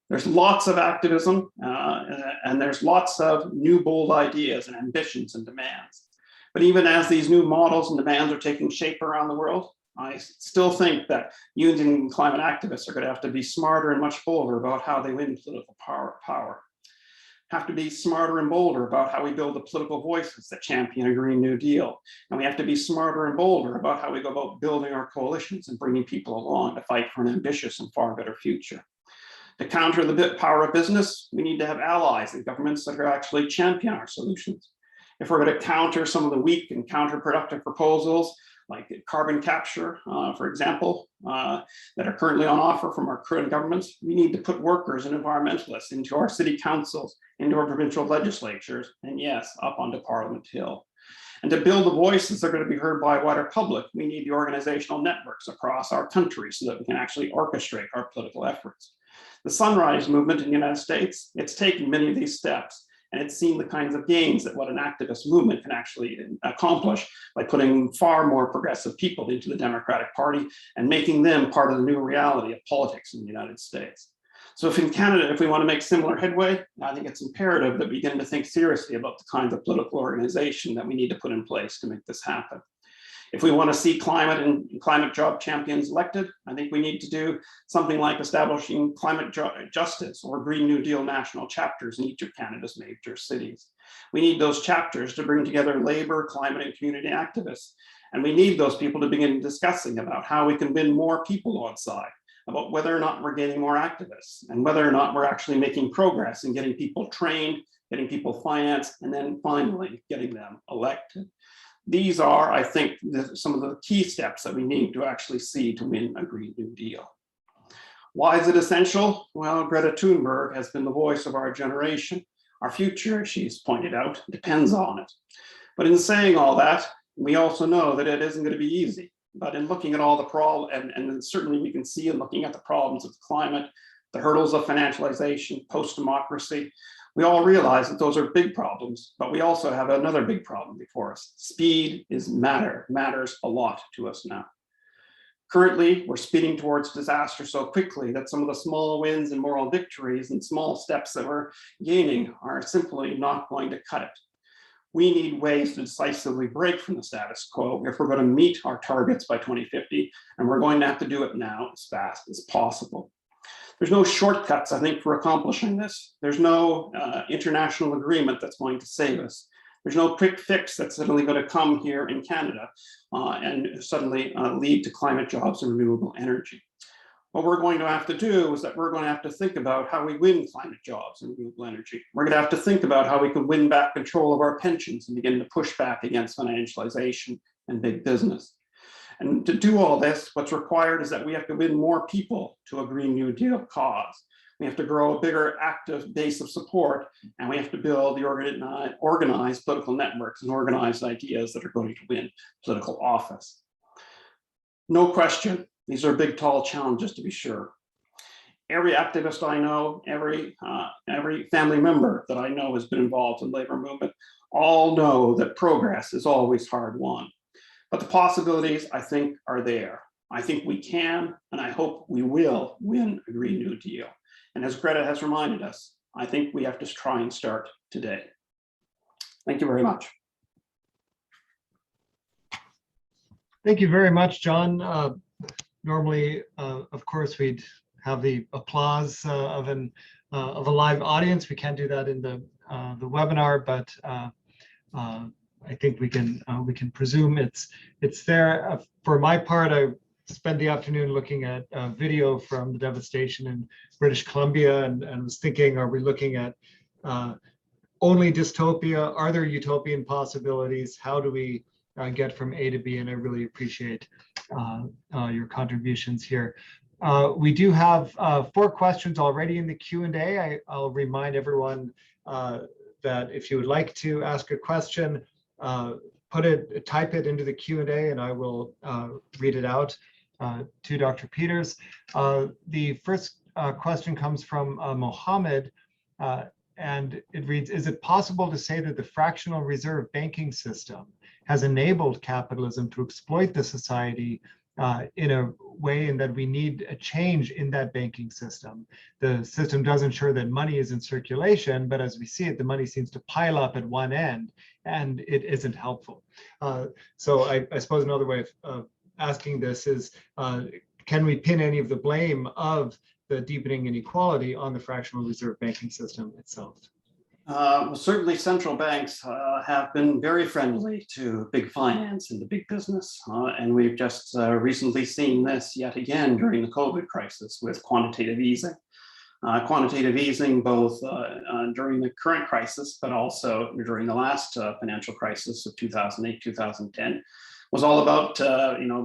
There's lots of activism and there's lots of new bold ideas and ambitions and demands. But even as these new models and demands are taking shape around the world, I still think that union and climate activists are going to have to be smarter and much bolder about how they win political power. Have to be smarter and bolder about how we build the political voices that champion a Green New Deal. And we have to be smarter and bolder about how we go about building our coalitions and bringing people along to fight for an ambitious and far better future. To counter the power of business, we need to have allies and governments that are actually champion our solutions. If we're going to counter some of the weak and counterproductive proposals, like carbon capture, for example, that are currently on offer from our current governments, we need to put workers and environmentalists into our city councils, into our provincial legislatures, and yes, up onto Parliament Hill. And to build the voices that are going to be heard by a wider public, we need the organizational networks across our country so that we can actually orchestrate our political efforts. The Sunrise Movement in the United States, it's taken many of these steps, and it's seen the kinds of gains that what an activist movement can actually accomplish by putting far more progressive people into the Democratic Party and making them part of the new reality of politics in the United States. So if in Canada, if we want to make similar headway, I think it's imperative that we begin to think seriously about the kinds of political organization that we need to put in place to make this happen. If we want to see climate and climate job champions elected, I think we need to do something like establishing climate justice or Green New Deal national chapters in each of Canada's major cities. We need those chapters to bring together labor, climate, and community activists. And we need those people to begin discussing about how we can win more people on side, about whether or not we're getting more activists, and whether or not we're actually making progress in getting people trained, getting people financed, and then finally getting them elected. These are, I think, some of the key steps that we need to actually see to win a Green New Deal. Why is it essential? Well, Greta Thunberg has been the voice of our generation. Our future, she's pointed out, depends on it. But in saying all that, we also know that it isn't going to be easy. but in looking at all the problems, and certainly we can see in looking at the problems of the climate, the hurdles of financialization, post-democracy, we all realize that those are big problems, but we also have another big problem before us. Speed matters a lot to us now. Currently, we're speeding towards disaster so quickly that some of the small wins and moral victories and small steps that we're gaining are simply not going to cut it. We need ways to decisively break from the status quo if we're going to meet our targets by 2050, and we're going to have to do it now as fast as possible. There's no shortcuts, I think, for accomplishing this. There's no international agreement that's going to save us. There's no quick fix that's suddenly going to come here in Canada and suddenly lead to climate jobs and renewable energy. What we're going to have to do is that we're going to have to think about how we win climate jobs and renewable energy. We're going to have to think about how we can win back control of our pensions and begin to push back against financialization and big business. And to do all this, what's required is that we have to win more people to a Green New Deal cause. We have to grow a bigger active base of support, and we have to build the organized political networks and organized ideas that are going to win political office. No question, these are big, tall challenges, to be sure. Every activist I know, every family member that I know has been involved in labor movement, all know that progress is always hard won. But the possibilities, I think, are there. I think we can, and I hope we will win a Green New Deal. And as Greta has reminded us, I think we have to try and start today. Thank you very much. Thank you very much, John. Normally, of course, we'd have the applause of a live audience. We can't do that in the webinar, but I think we can presume it's there. For my part, I spent the afternoon looking at a video from the devastation in British Columbia, and was thinking, are we looking at only dystopia? Are there utopian possibilities? How do we get from A to B? And I really appreciate your contributions here. We do have 4 questions already in the Q&A. I'll remind everyone that if you would like to ask a question, type it into the Q&A, and I will read it out to Dr. Peters. The first question comes from Mohammed, and it reads, is it possible to say that the fractional reserve banking system has enabled capitalism to exploit the society in a way in that we need a change in that banking system? The system does ensure that money is in circulation, but as we see it, the money seems to pile up at one end, and it isn't helpful. So I suppose another way of asking this is, can we pin any of the blame of the deepening inequality on the fractional reserve banking system itself? Well, certainly central banks have been very friendly to big finance and to big business. And we've just recently seen this yet again during the COVID crisis with quantitative easing. Quantitative easing both during the current crisis, but also during the last financial crisis of 2008, 2010. Was all about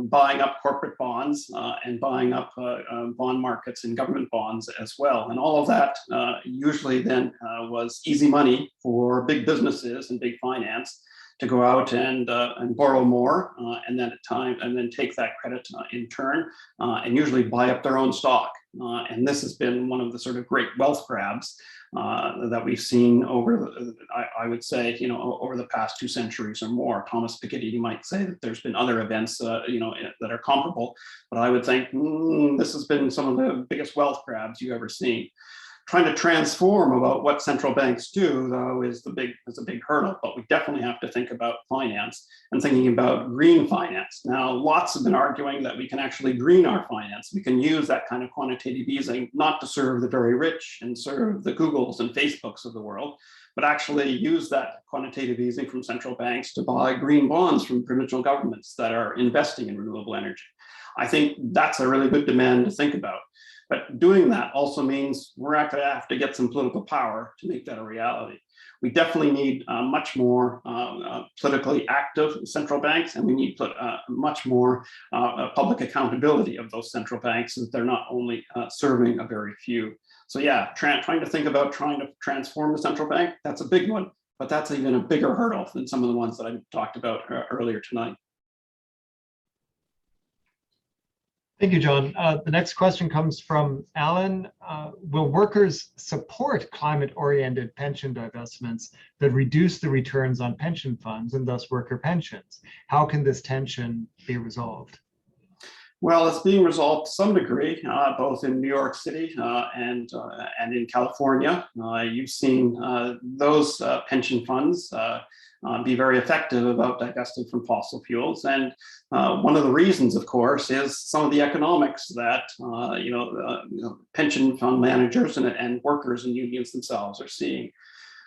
buying up corporate bonds and buying up bond markets and government bonds as well. And all of that usually then was easy money for big businesses and big finance to go out and borrow more and then take that credit in turn and usually buy up their own stock. And this has been one of the sort of great wealth grabs that we've seen over, I would say, over the past 2 centuries or more. Thomas Piketty might say that there's been other events, that are comparable, but I would think this has been some of the biggest wealth grabs you've ever seen. Trying to transform about what central banks do, though, is a big hurdle, but we definitely have to think about finance and thinking about green finance. Now, lots have been arguing that we can actually green our finance. We can use that kind of quantitative easing not to serve the very rich and serve the Googles and Facebooks of the world, but actually use that quantitative easing from central banks to buy green bonds from provincial governments that are investing in renewable energy. I think that's a really good demand to think about. But doing that also means we're going to have to get some political power to make that a reality. We definitely need much more politically active central banks, and we need much more public accountability of those central banks, so that they're not only serving a very few. So yeah, trying to think about trying to transform the central bank, that's a big one, but that's even a bigger hurdle than some of the ones that I talked about earlier tonight. Thank you, John. The next question comes from Alan. Will workers support climate-oriented pension divestments that reduce the returns on pension funds and thus worker pensions? How can this tension be resolved? Well, it's being resolved to some degree, both in New York City and in California. You've seen those pension funds be very effective about divesting from fossil fuels. And one of the reasons, of course, is some of the economics that pension fund managers and workers and unions themselves are seeing.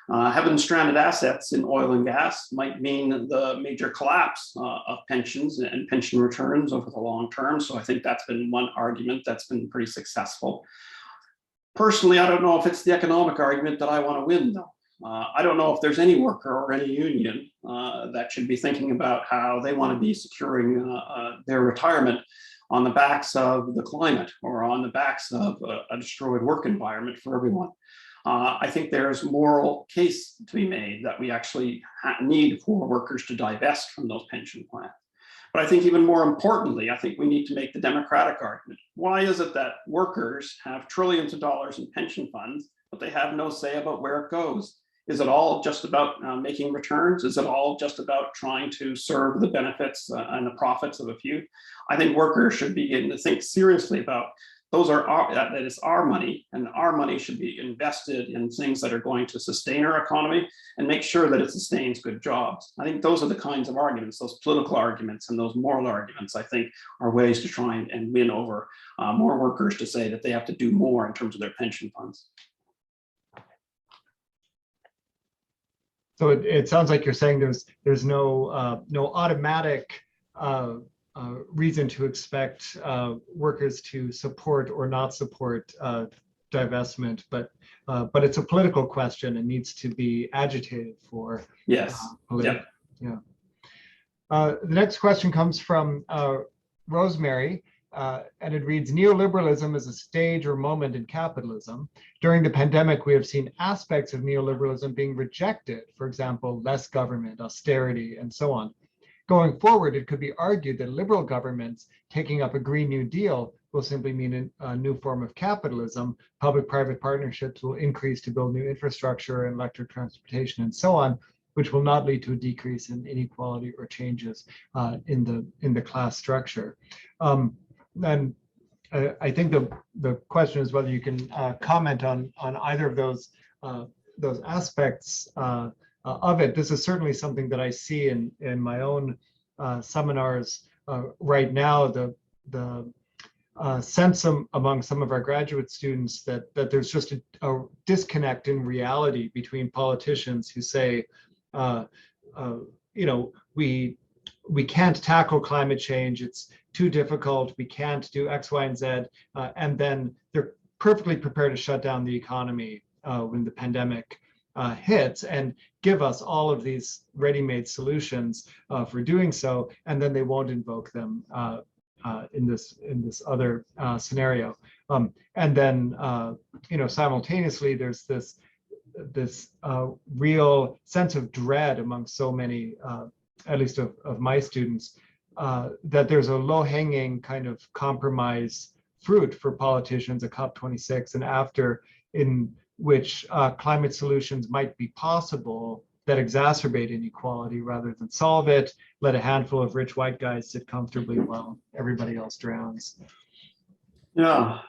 Having stranded assets in oil and gas might mean the major collapse of pensions and pension returns over the long term. So I think that's been one argument that's been pretty successful. Personally, I don't know if it's the economic argument that I want to win, though. I don't know if there's any worker or any union that should be thinking about how they want to be securing their retirement on the backs of the climate or on the backs of a destroyed work environment for everyone. I think there's moral case to be made that we actually need for workers to divest from those pension plans. But I think even more importantly, I think we need to make the democratic argument. Why is it that workers have trillions of dollars in pension funds, but they have no say about where it goes? Is it all just about making returns? Is it all just about trying to serve the benefits and the profits of a few? I think workers should begin to think seriously about that is our money, and our money should be invested in things that are going to sustain our economy and make sure that it sustains good jobs. I think those are the kinds of arguments, those political arguments and those moral arguments, I think, are ways to try and win over more workers to say that they have to do more in terms of their pension funds. So it sounds like you're saying there's no automatic reason to expect workers to support or not support divestment, but it's a political question and needs to be agitated for. Yes. Yep. Yeah. The next question comes from Rosemary, and it reads: neoliberalism is a stage or moment in capitalism. During the pandemic, we have seen aspects of neoliberalism being rejected, for example, less government, austerity, and so on. Going forward, it could be argued that liberal governments taking up a Green New Deal will simply mean a new form of capitalism. Public-private partnerships will increase to build new infrastructure and electric transportation and so on, which will not lead to a decrease in inequality or changes in the class structure. And I think the question is whether you can comment on either of those aspects of it. This is certainly something that I see in my own seminars right now. The sense among some of our graduate students that there's just a disconnect in reality between politicians who say, we can't tackle climate change, it's too difficult, we can't do X, Y, and Z, and then they're perfectly prepared to shut down the economy when the pandemic hits and give us all of these ready-made solutions for doing so, and then they won't invoke them in this other scenario. And then simultaneously there's this real sense of dread among so many, at least of my students, that there's a low-hanging kind of compromise fruit for politicians at COP26 and after, in which climate solutions might be possible that exacerbate inequality rather than solve it. Let a handful of rich white guys sit comfortably while everybody else drowns. Yeah,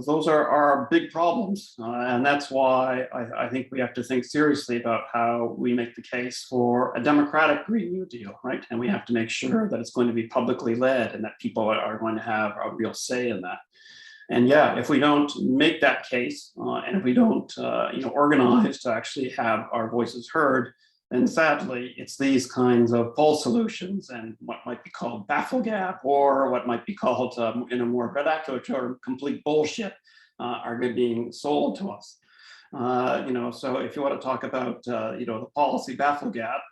those are big problems. And that's why I think we have to think seriously about how we make the case for a democratic Green New Deal, right? And we have to make sure that it's going to be publicly led and that people are going to have a real say in that. And yeah, if we don't make that case and if we don't organize to actually have our voices heard, then sadly, it's these kinds of false solutions and what might be called baffle gap or what might be called in a more vernacular term, complete bullshit are being sold to us. So if you want to talk about, the policy baffle gap,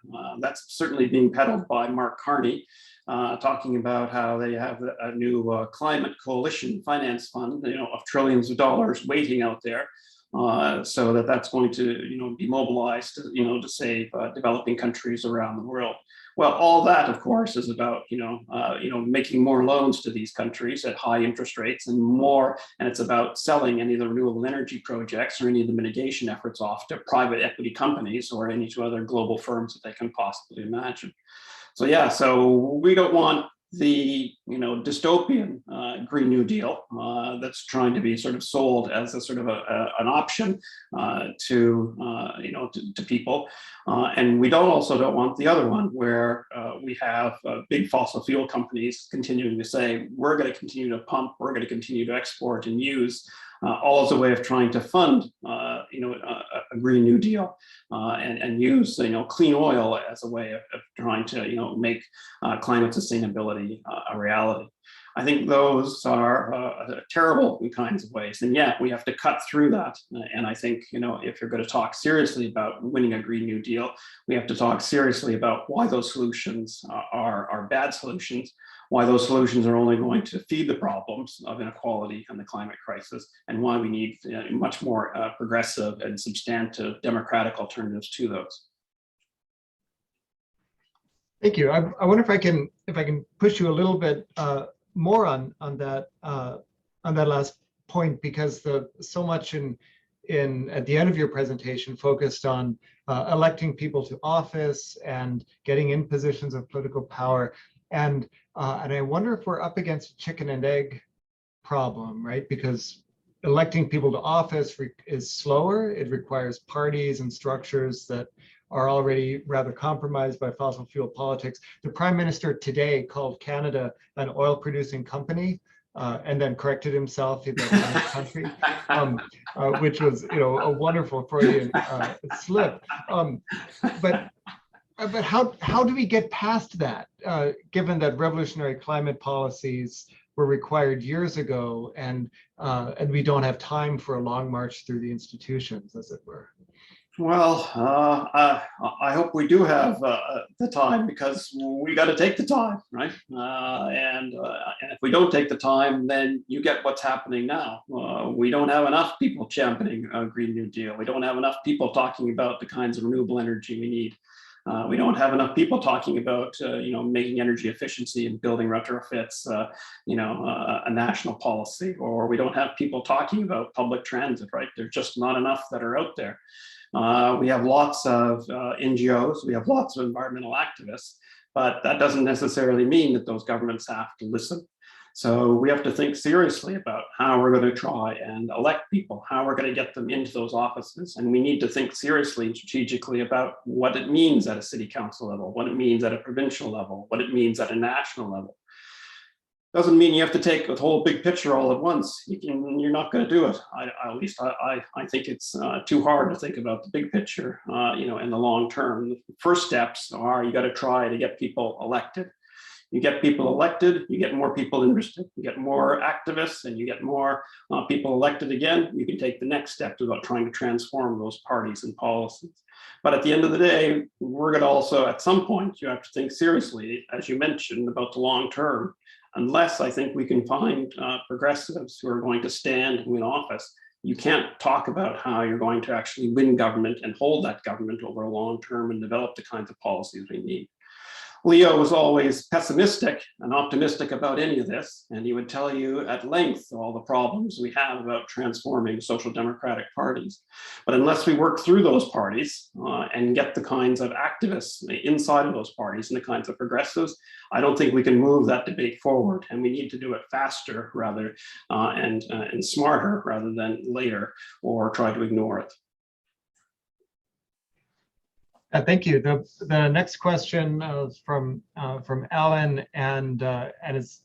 that's certainly being peddled by Mark Carney, talking about how they have a new climate coalition finance fund, of trillions of dollars waiting out there. So that's going to, be mobilized, to save developing countries around the world. Well, all that, of course, is about making more loans to these countries at high interest rates and it's about selling any of the renewable energy projects or any of the mitigation efforts off to private equity companies or any to other global firms that they can possibly imagine. So yeah, so we don't want the dystopian Green New Deal that's trying to be sort of sold as a sort of an option to people, and we also don't want the other one where we have big fossil fuel companies continuing to say we're going to continue to pump, we're going to continue to export and use. All as a way of trying to fund, a Green New Deal and use, clean oil as a way of trying to, make climate sustainability a reality. I think those are terrible kinds of ways. And yeah, we have to cut through that. And I think, if you're going to talk seriously about winning a Green New Deal, we have to talk seriously about why those solutions are bad solutions, why those solutions are only going to feed the problems of inequality and the climate crisis, and why we need much more progressive and substantive democratic alternatives to those. Thank you. I wonder if I can push you a little bit more on that last point, because so much in at the end of your presentation focused on electing people to office and getting in positions of political power. And I wonder if we're up against a chicken and egg problem, right? Because electing people to office is slower. It requires parties and structures that are already rather compromised by fossil fuel politics. The Prime Minister today called Canada an oil-producing company, and then corrected himself in that country, which was, a wonderful Freudian slip. But how do we get past that, given that revolutionary climate policies were required years ago, and we don't have time for a long march through the institutions, as it were? Well, I hope we do have the time, because we got to take the time, right? And if we don't take the time, then you get what's happening now. We don't have enough people championing a Green New Deal. We don't have enough people talking about the kinds of renewable energy we need. We don't have enough people talking about, making energy efficiency and building retrofits, a national policy, or we don't have people talking about public transit, right? There's just not enough that are out there. We have lots of NGOs, we have lots of environmental activists, but that doesn't necessarily mean that those governments have to listen. So we have to think seriously about how we're going to try and elect people, how we're going to get them into those offices. And we need to think seriously and strategically about what it means at a city council level, what it means at a provincial level, what it means at a national level. Doesn't mean you have to take the whole big picture all at once. You're not going to do it. At least I think it's too hard to think about the big picture, in the long term. The first steps are you got to try to get people elected. You get people elected, you get more people interested, you get more activists, and you get more people elected again. You can take the next step about trying to transform those parties and policies. But at the end of the day, we're going to also, at some point, you have to think seriously, as you mentioned, about the long term. Unless I think we can find progressives who are going to stand and win office, you can't talk about how you're going to actually win government and hold that government over a long term and develop the kinds of policies we need. Leo was always pessimistic and optimistic about any of this, and he would tell you at length all the problems we have about transforming social democratic parties. But unless we work through those parties and get the kinds of activists inside of those parties and the kinds of progressives, I don't think we can move that debate forward. And we need to do it faster rather and smarter rather than later, or try to ignore it. Thank you. The next question is from Alan, and is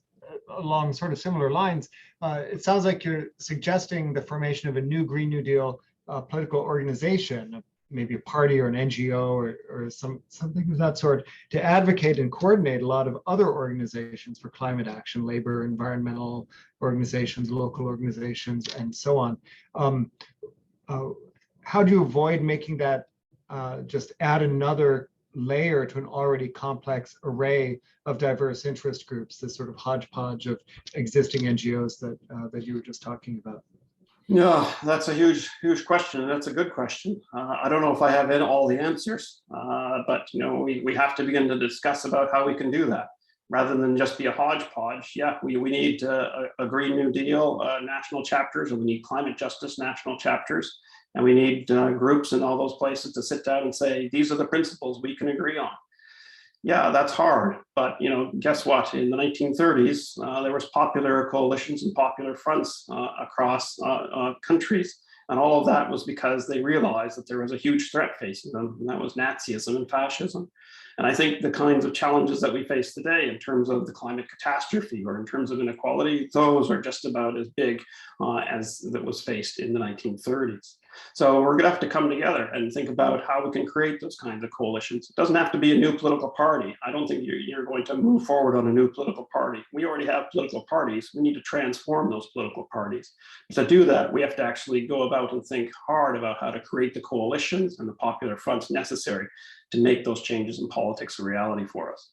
along sort of similar lines. It sounds like you're suggesting the formation of a new Green New Deal political organization, maybe a party or an NGO or something of that sort, to advocate and coordinate a lot of other organizations for climate action, labor, environmental organizations, local organizations, and so on. How do you avoid making that just add another layer to an already complex array of diverse interest groups, this sort of hodgepodge of existing NGOs that you were just talking about? Yeah, that's a huge question. That's a good question. I don't know if I have all the answers, but we have to begin to discuss about how we can do that rather than just be a hodgepodge. Yeah, we need a Green New Deal national chapters, and we need climate justice national chapters, and we need groups in all those places to sit down and say, these are the principles we can agree on. Yeah, that's hard, but guess what? In the 1930s, there was popular coalitions and popular fronts across countries, and all of that was because they realized that there was a huge threat facing them, and that was Nazism and fascism. And I think the kinds of challenges that we face today in terms of the climate catastrophe or in terms of inequality, those are just about as big as that was faced in the 1930s. So we're going to have to come together and think about how we can create those kinds of coalitions. It doesn't have to be a new political party. I don't think you're going to move forward on a new political party. We already have political parties. We need to transform those political parties. To do that, we have to actually go about and think hard about how to create the coalitions and the popular fronts necessary to make those changes in politics a reality for us.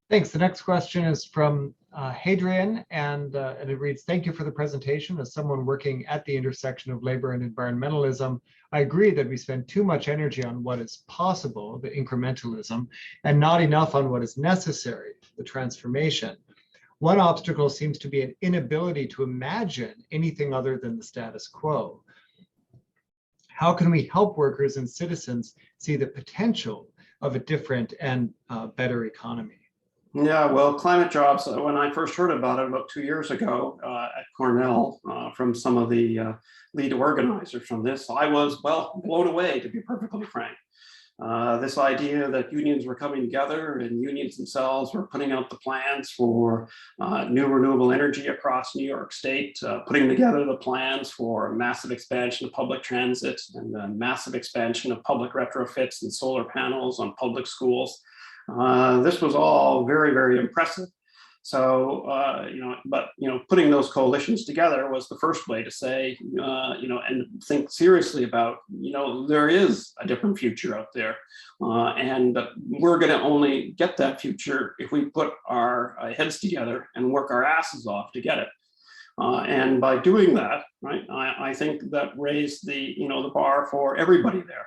Thanks. The next question is from Hadrian, and it reads, thank you for the presentation. As someone working at the intersection of labor and environmentalism, I agree that we spend too much energy on what is possible, the incrementalism, and not enough on what is necessary, the transformation. One obstacle seems to be an inability to imagine anything other than the status quo. How can we help workers and citizens see the potential of a different and better economy? Yeah, well, climate jobs, when I first heard about it about 2 years ago at Cornell from some of the lead organizers from this, I was, well, blown away, to be perfectly frank. This idea that unions were coming together and unions themselves were putting out the plans for new renewable energy across New York State, putting together the plans for massive expansion of public transit and the massive expansion of public retrofits and solar panels on public schools. This was all very, very impressive. So, putting those coalitions together was the first way to say, and think seriously about, there is a different future out there. And we're going to only get that future if we put our heads together and work our asses off to get it. And by doing that, right, I think that raised the bar for everybody there.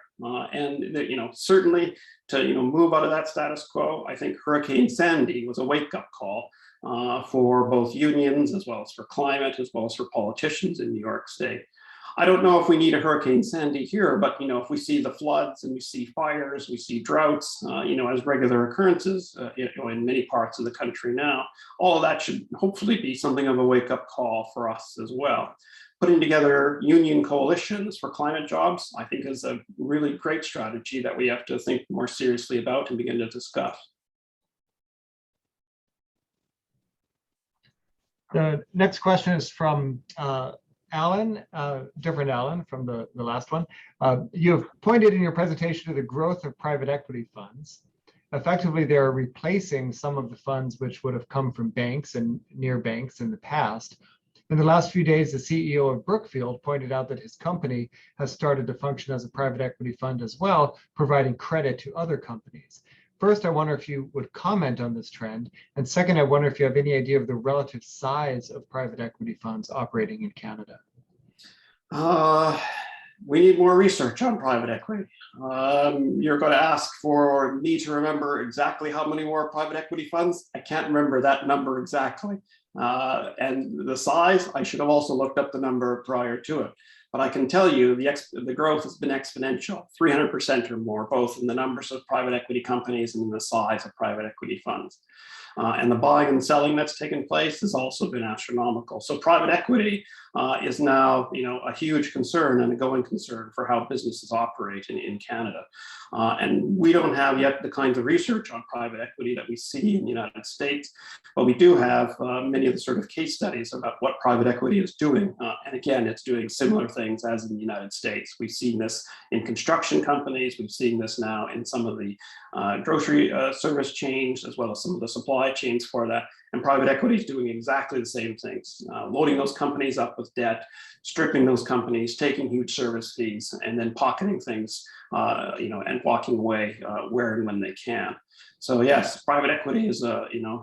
Certainly to move out of that status quo, I think Hurricane Sandy was a wake-up call for both unions as well as for climate, as well as for politicians in New York State. I don't know if we need a Hurricane Sandy here, but if we see the floods and we see fires, we see droughts, as regular occurrences, in many parts of the country now, all of that should hopefully be something of a wake-up call for us as well. Putting together union coalitions for climate jobs, I think, is a really great strategy that we have to think more seriously about and begin to discuss. The next question is from Alan, different Alan from the last one. You have pointed in your presentation to the growth of private equity funds. Effectively, they're replacing some of the funds which would have come from banks and near banks in the past. In the last few days, the CEO of Brookfield pointed out that his company has started to function as a private equity fund as well, providing credit to other companies. First, I wonder if you would comment on this trend. And second, I wonder if you have any idea of the relative size of private equity funds operating in Canada. We need more research on private equity. You're going to ask for me to remember exactly how many more private equity funds. I can't remember that number exactly. And the size, I should have also looked up the number prior to it. But I can tell you the growth has been exponential, 300% or more, both in the numbers of private equity companies and in the size of private equity funds. And the buying and selling that's taken place has also been astronomical. So private equity is now, a huge concern and a going concern for how businesses operate in Canada. And we don't have yet the kinds of research on private equity that we see in the United States, but we do have many of the sort of case studies about what private equity is doing. And again, it's doing similar things as in the United States. We've seen this in construction companies. We've seen this now in some of the grocery service chains, as well as some of the supply chains for that. And private equity is doing exactly the same things, loading those companies up with debt, stripping those companies, taking huge service fees, and then pocketing things, and walking away where and when they can. So yes, private equity is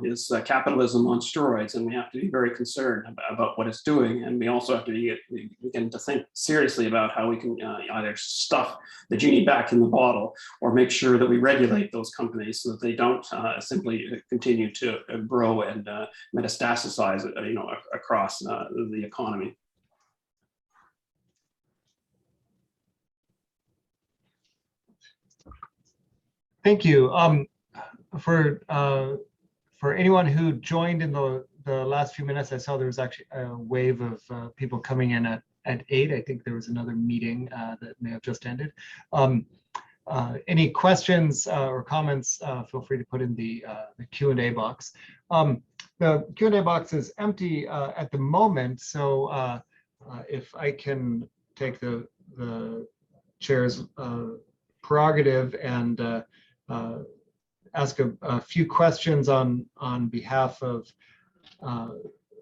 is capitalism on steroids, and we have to be very concerned about what it's doing. And we also have to begin to think seriously about how we can either stuff the genie back in the bottle, or make sure that we regulate those companies so that they don't simply continue to grow and metastasize, across the economy. Thank you. For anyone who joined in the last few minutes, I saw there was actually a wave of people coming in at 8. I think there was another meeting that may have just ended. Any questions or comments, feel free to put in the Q&A box. The Q&A box is empty at the moment, so if I can take the chair's prerogative and ask a few questions on behalf of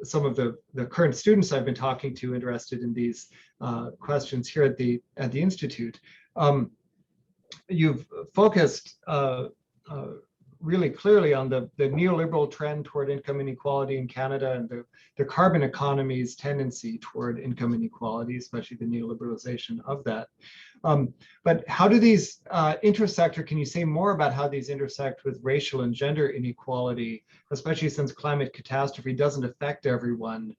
some of the current students I've been talking to interested in these questions here at the Institute. You've focused really clearly on the neoliberal trend toward income inequality in Canada and the carbon economy's tendency toward income inequality, especially the neoliberalization of that. But how do these intersect, or can you say more about how these intersect with racial and gender inequality, especially since climate catastrophe doesn't affect everyone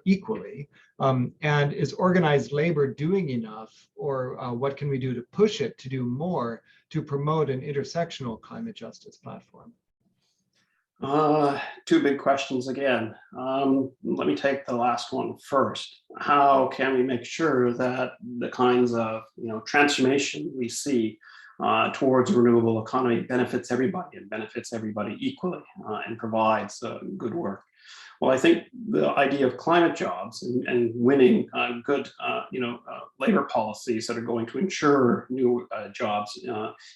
equally? And is organized labor doing enough, or what can we do to push it to do more to promote an intersectional climate justice platform? Two big questions again. Let me take the last one first. How can we make sure that the kinds of transformation we see towards a renewable economy benefits everybody and benefits everybody equally and provides good work? Well, I think the idea of climate jobs and winning good, labor policies that are going to ensure new jobs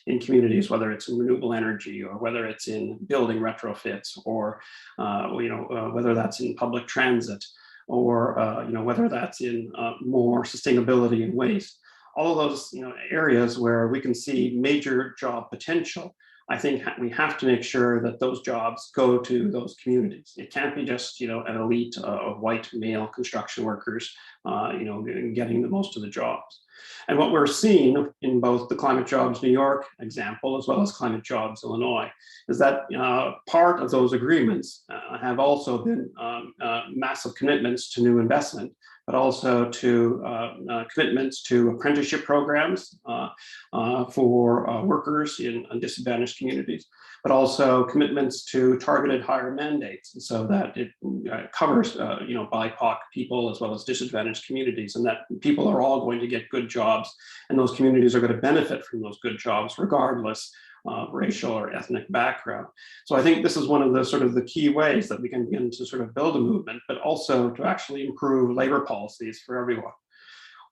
in communities, whether it's in renewable energy or whether it's in building retrofits or, whether that's in public transit or, whether that's in more sustainability and waste. All of those, areas where we can see major job potential. I think we have to make sure that those jobs go to those communities. It can't be just, an elite of white male construction workers, getting the most of the jobs. And what we're seeing in both the Climate Jobs New York example, as well as Climate Jobs Illinois, is that part of those agreements have also been massive commitments to new investment, but also to commitments to apprenticeship programs for workers in disadvantaged communities, but also commitments to targeted hire mandates, so that it covers BIPOC people as well as disadvantaged communities, and that people are all going to get good jobs, and those communities are going to benefit from those good jobs regardless racial or ethnic background. So I think this is one of the sort of the key ways that we can begin to sort of build a movement, but also to actually improve labor policies for everyone.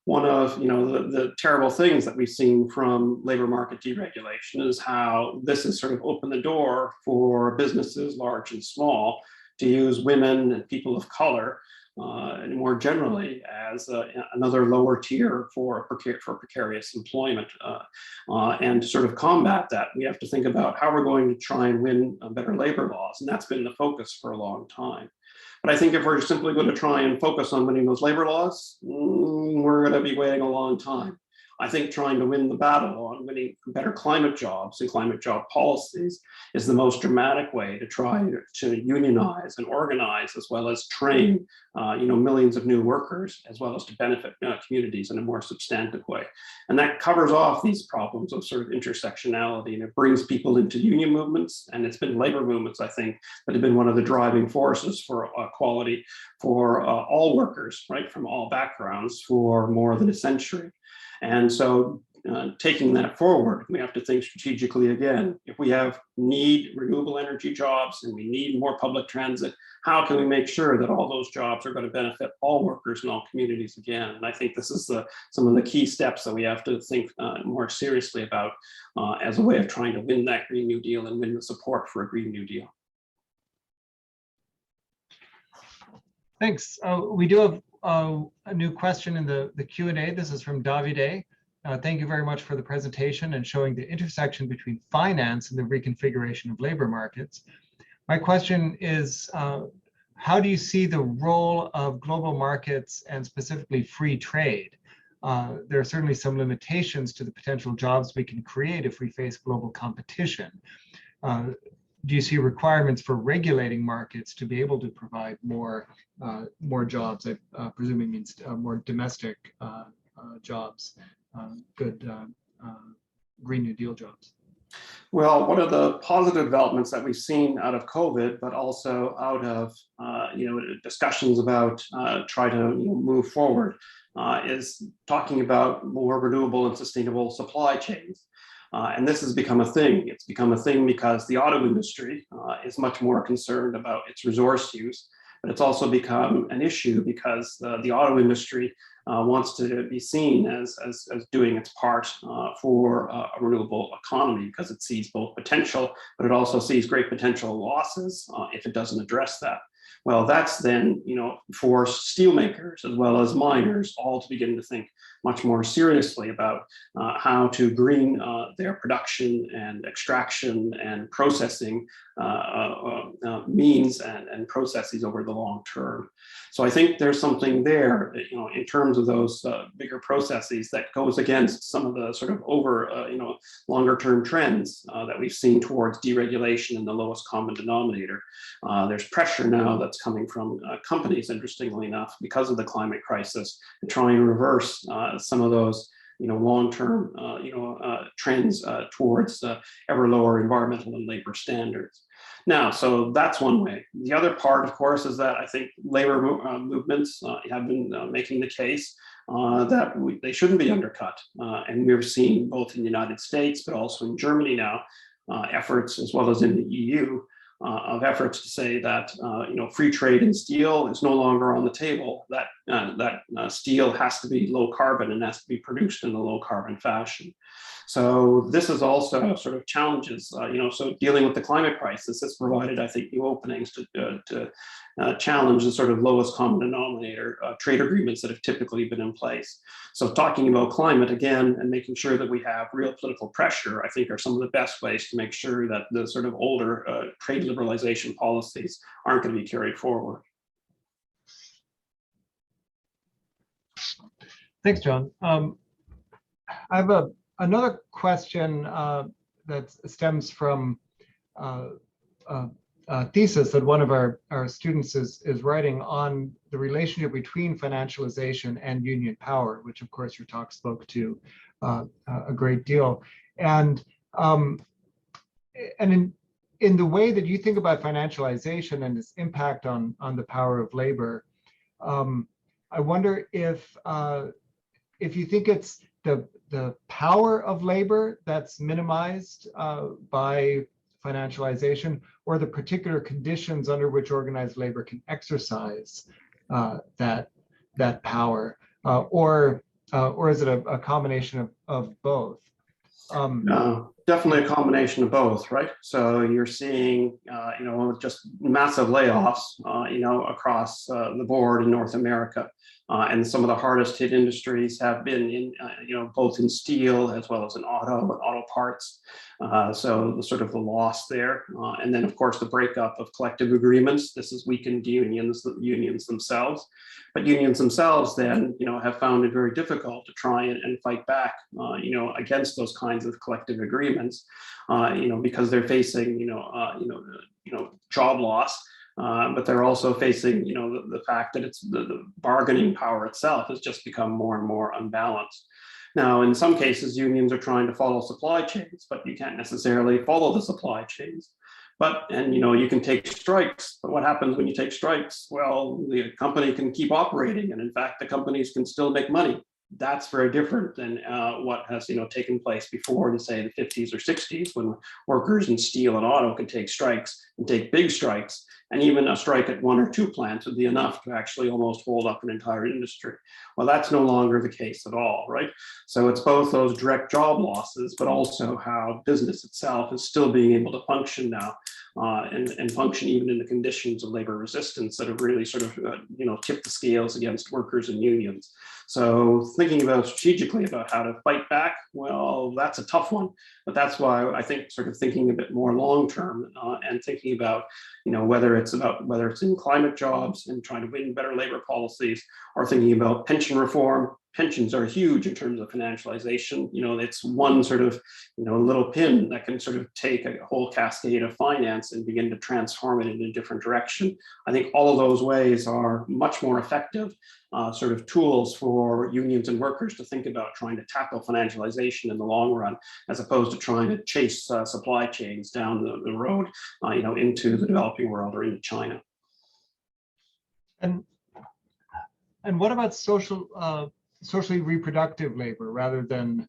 One of the terrible things that we've seen from labor market deregulation is how this has sort of opened the door for businesses, large and small, to use women and people of color and more generally as another lower tier for precarious employment. And to sort of combat that, we have to think about how we're going to try and win better labor laws. And that's been the focus for a long time. But I think if we're simply going to try and focus on winning those labor laws, we're going to be waiting a long time. I think trying to win the battle on winning better climate jobs and climate job policies is the most dramatic way to try to unionize and organize, as well as train, millions of new workers, as well as to benefit communities in a more substantive way. And that covers off these problems of sort of intersectionality, and it brings people into union movements. And it's been labor movements, I think, that have been one of the driving forces for equality for all workers, right, from all backgrounds for more than a century. And so taking that forward, we have to think strategically again. If we need renewable energy jobs and we need more public transit, how can we make sure that all those jobs are going to benefit all workers in all communities again? And I think this is some of the key steps that we have to think more seriously about as a way of trying to win that Green New Deal and win the support for a Green New Deal. Thanks. We do have a new question in the Q&A. This is from Davide. thank you very much for the presentation and showing the intersection between finance and the reconfiguration of labor markets. My question is, how do you see the role of global markets and specifically free trade? There are certainly some limitations to the potential jobs we can create if we face global competition. Do you see requirements for regulating markets to be able to provide more jobs? I presume it means more domestic jobs, good Green New Deal jobs. Well, one of the positive developments that we've seen out of COVID, but also out of discussions about trying to move forward, is talking about more renewable and sustainable supply chains. And this has become a thing. It's become a thing because the auto industry is much more concerned about its resource use, but it's also become an issue because the auto industry wants to be seen as doing its part for a renewable economy, because it sees both potential, but it also sees great potential losses if it doesn't address that. Well, that's then, forced steelmakers as well as miners all to begin to think much more seriously about how to green their production and extraction and processing means and processes over the long term. So I think there's something there, in terms of those bigger processes that goes against some of the sort of longer term trends that we've seen towards deregulation and the lowest common denominator. There's pressure now that's coming from companies, interestingly enough, because of the climate crisis, to try and reverse some of those long-term trends towards ever lower environmental and labor standards. Now, so that's one way. The other part, of course, is that I think labor movements have been making the case that they shouldn't be undercut. And we're seeing both in the United States, but also in Germany now, efforts, as well as in the EU, of efforts to say that free trade in steel is no longer on the table. That steel has to be low carbon and has to be produced in a low carbon fashion. So this is also sort of challenges. So dealing with the climate crisis has provided, I think, new openings to challenge the sort of lowest common denominator trade agreements that have typically been in place. So talking about climate again and making sure that we have real political pressure, I think, are some of the best ways to make sure that the sort of older trade liberalization policies aren't going to be carried forward. Thanks, John. I have another question that stems from a thesis that one of our students is writing on the relationship between financialization and union power, which of course your talk spoke to a great deal. And in the way that you think about financialization and its impact on the power of labor, I wonder if you think it's the power of labor that's minimized by financialization, or the particular conditions under which organized labor can exercise that power, or is it a combination of both? No, definitely a combination of both, right? So you're seeing, just massive layoffs, across the board in North America. And some of the hardest hit industries have been in, both in steel as well as in auto parts. So the sort of the loss there. And then, of course, the breakup of collective agreements. This has weakened unions themselves. But unions themselves then, have found it very difficult to try and fight back, against those kinds of collective agreements, because they're facing, job loss. But they're also facing, the fact that it's the bargaining power itself has just become more and more unbalanced. Now, in some cases, unions are trying to follow supply chains, but you can't necessarily follow the supply chains. And you can take strikes, but what happens when you take strikes? Well, the company can keep operating, and in fact, the companies can still make money. That's very different than what has taken place before in, say, the 50s or 60s, when workers in steel and auto could take strikes and take big strikes, and even a strike at one or two plants would be enough to actually almost hold up an entire industry. Well, that's no longer the case at all, right? So it's both those direct job losses, but also how business itself is still being able to function now and function even in the conditions of labor resistance that have really sort of, tipped the scales against workers and unions. So thinking about strategically about how to fight back, well, that's a tough one, but that's why I think sort of thinking a bit more long-term and thinking about, whether it's in climate jobs and trying to win better labor policies, or thinking about pension reform. Pensions are huge in terms of financialization. It's one sort of, little pin that can sort of take a whole cascade of finance and begin to transform it in a different direction. I think all of those ways are much more effective sort of tools for unions and workers to think about trying to tackle financialization in the long run, as opposed to trying to chase supply chains down the road, into the developing world or into China. And what about socially reproductive labor rather than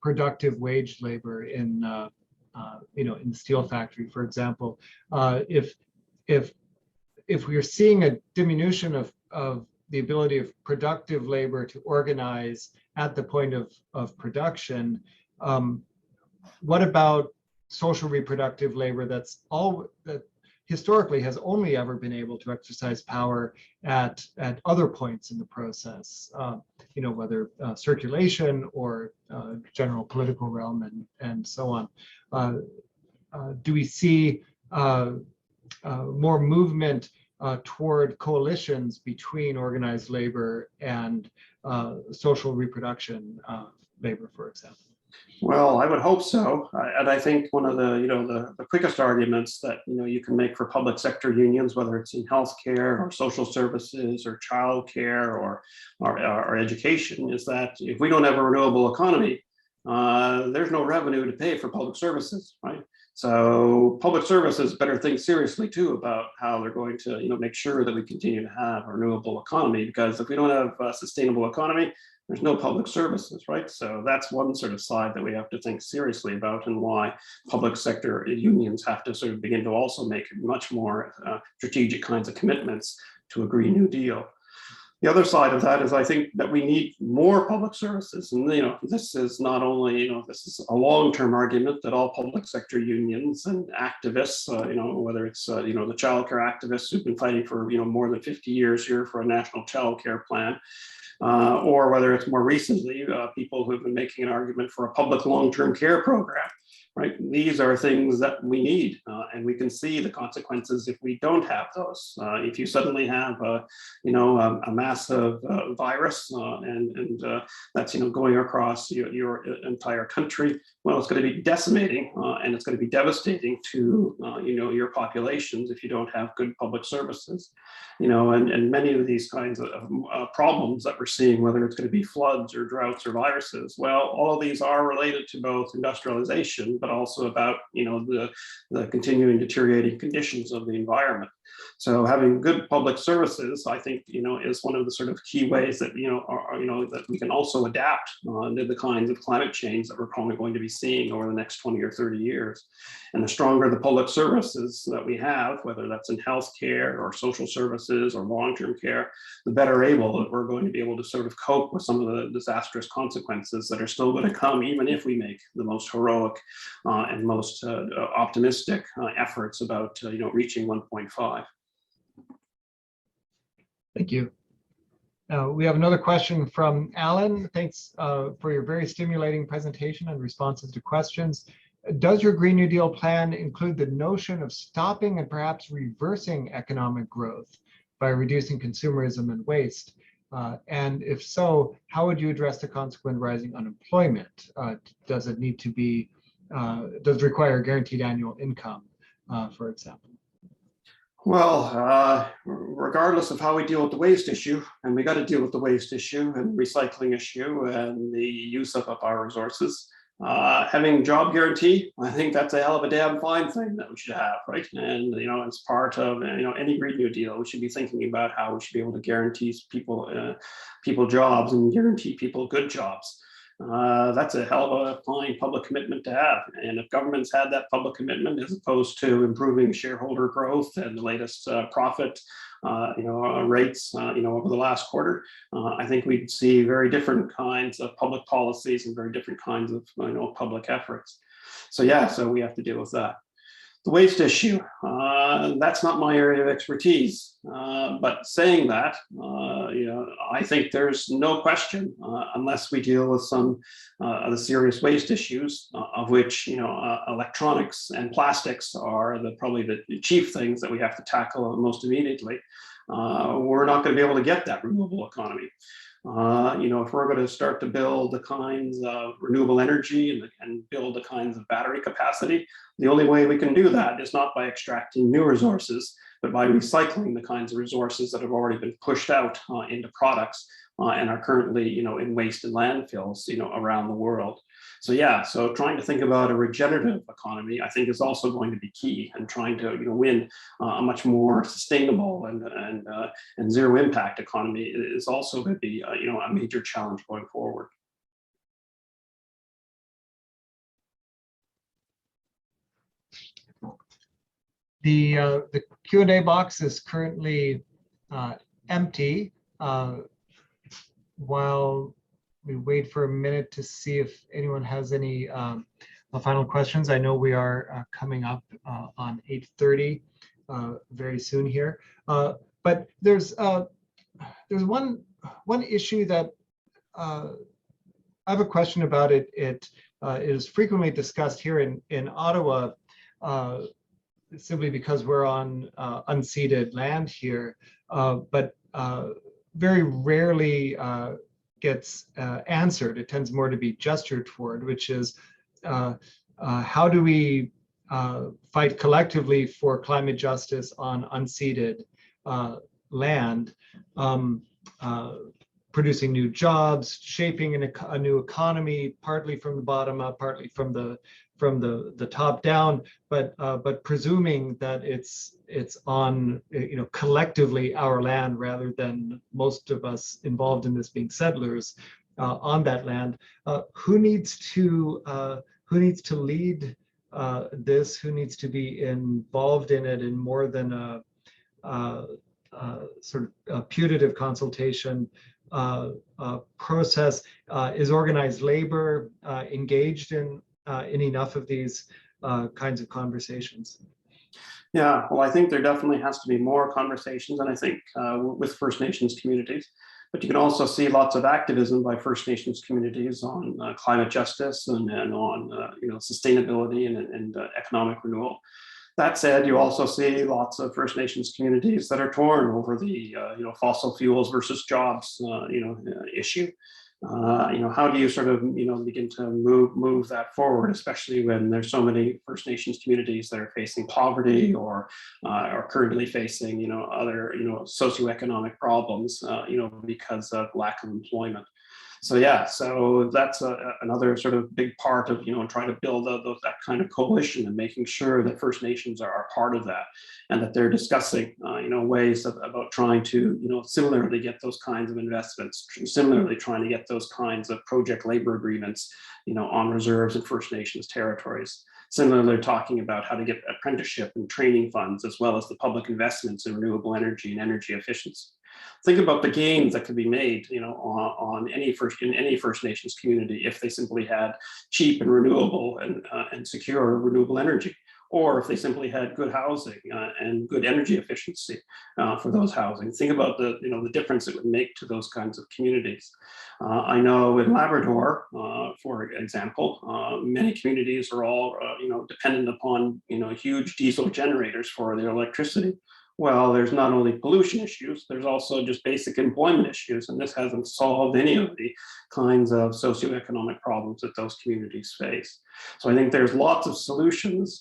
productive wage labor in in the steel factory, for example? If we are seeing a diminution of the ability of productive labor to organize at the point of production, what about social reproductive labor that historically has only ever been able to exercise power at other points in the process, whether circulation or general political realm and so on? Do we see more movement toward coalitions between organized labor and social reproduction labor, for example? Well, I would hope so, and I think one of the quickest arguments that you can make for public sector unions, whether it's in healthcare or social services or childcare or education, is that if we don't have a renewable economy, there's no revenue to pay for public services, right? So public services better think seriously too about how they're going to make sure that we continue to have a renewable economy, because if we don't have a sustainable economy, there's no public services, right? So that's one sort of side that we have to think seriously about, and why public sector unions have to sort of begin to also make much more strategic kinds of commitments to a Green New Deal. The other side of that is I think that we need more public services. And this is not only, this is a long-term argument that all public sector unions and activists, whether it's, the childcare activists who've been fighting for, more than 50 years here for a national childcare plan, or whether it's more recently people who've been making an argument for a public long-term care program, right? These are things that we need, and we can see the consequences if we don't have those. If you suddenly have a massive virus and that's going across your entire country, well, it's going to be decimating and it's going to be devastating to your populations if you don't have good public services. And many of these kinds of problems that we're seeing, whether it's going to be floods or droughts or viruses, well, all of these are related to both industrialization, but also about the continuing deteriorating conditions of the environment. So having good public services, I think, is one of the sort of key ways that that we can also adapt to the kinds of climate change that we're probably going to be seeing over the next 20 or 30 years. And the stronger the public services that we have, whether that's in healthcare or social services or long-term care, the better able that we're going to be able to sort of cope with some of the disastrous consequences that are still going to come, even if we make the most heroic and most optimistic efforts about reaching 1.5. Thank you. We have another question from Alan. Thanks for your very stimulating presentation and responses to questions. Does your Green New Deal plan include the notion of stopping and perhaps reversing economic growth by reducing consumerism and waste? And if so, how would you address the consequent rising unemployment? Does it need to be, does it require guaranteed annual income, for example? Well, regardless of how we deal with the waste issue, and we got to deal with the waste issue and recycling issue and the use of our resources, having job guarantee, I think that's a hell of a damn fine thing that we should have, right? And as part of any Green New Deal, we should be thinking about how we should be able to guarantee people jobs and guarantee people good jobs. That's a hell of a fine public commitment to have. And if governments had that public commitment, as opposed to improving shareholder growth and the latest profit rates over the last quarter, I think we'd see very different kinds of public policies and very different kinds of public efforts. So yeah, so we have to deal with that. The waste issue, that's not my area of expertise. But saying that, I think there's no question, unless we deal with some of the serious waste issues, of which electronics and plastics are probably the chief things that we have to tackle most immediately. We're not going to be able to get that renewable economy. If we're going to start to build the kinds of renewable energy and build the kinds of battery capacity, the only way we can do that is not by extracting new resources, but by recycling the kinds of resources that have already been pushed out into products and are currently, in waste and landfills, around the world. So yeah, so trying to think about a regenerative economy, I think, is also going to be key, and trying to win a much more sustainable and zero impact economy is also going to be a major challenge going forward. The Q&A box is currently empty. While we wait for a minute to see if anyone has any final questions. I know we are coming up on 8:30 very soon here. But there's one issue that I have a question about. It is frequently discussed here in Ottawa, simply because we're on unceded land here, but very rarely gets answered. It tends more to be gestured toward, which is how do we fight collectively for climate justice on unceded land, producing new jobs, shaping a new economy, partly from the bottom up, partly from the top down, but presuming that it's on collectively our land, rather than most of us involved in this being settlers on that land. Who needs to lead this? Who needs to be involved in it in more than a sort of putative consultation process? Is organized labor engaged in enough of these kinds of conversations? Yeah, well, I think there definitely has to be more conversations, and I think with First Nations communities. But you can also see lots of activism by First Nations communities on climate justice and on sustainability and economic renewal. That said, you also see lots of First Nations communities that are torn over the fossil fuels versus jobs issue. How do you sort of begin to move that forward, especially when there's so many First Nations communities that are facing poverty or are currently facing other socioeconomic problems because of lack of employment. So yeah, so that's another sort of big part of trying to build that kind of coalition, and making sure that First Nations are part of that, and that they're discussing ways about trying to similarly get those kinds of investments, similarly trying to get those kinds of project labor agreements on reserves in First Nations territories. Similarly, talking about how to get apprenticeship and training funds, as well as the public investments in renewable energy and energy efficiency. Think about the gains that could be made, on any First Nations community if they simply had cheap and renewable and secure renewable energy, or if they simply had good housing and good energy efficiency for those housing. Think about the difference it would make to those kinds of communities. I know in Labrador, for example, many communities are all dependent upon huge diesel generators for their electricity. Well, there's not only pollution issues, there's also just basic employment issues, and this hasn't solved any of the kinds of socioeconomic problems that those communities face. So I think there's lots of solutions,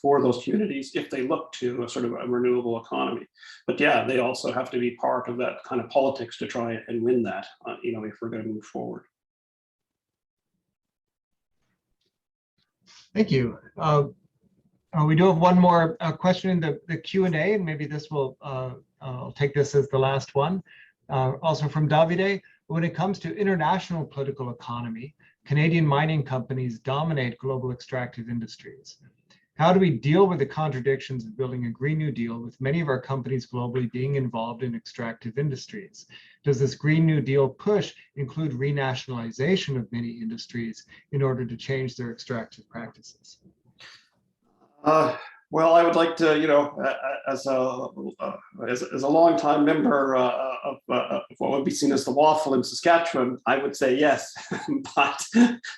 for those communities if they look to a sort of a renewable economy. But yeah, they also have to be part of that kind of politics to try and win that, if we're going to move forward. Thank you. We do have one more question in the Q&A, and maybe this will, I'll take this as the last one. Also from Davide: when it comes to international political economy, Canadian mining companies dominate global extractive industries. How do we deal with the contradictions of building a Green New Deal with many of our companies globally being involved in extractive industries? Does this Green New Deal push include renationalization of many industries in order to change their extractive practices? Well, I would like to, as a longtime member of what would be seen as the waffle in Saskatchewan, I would say yes, but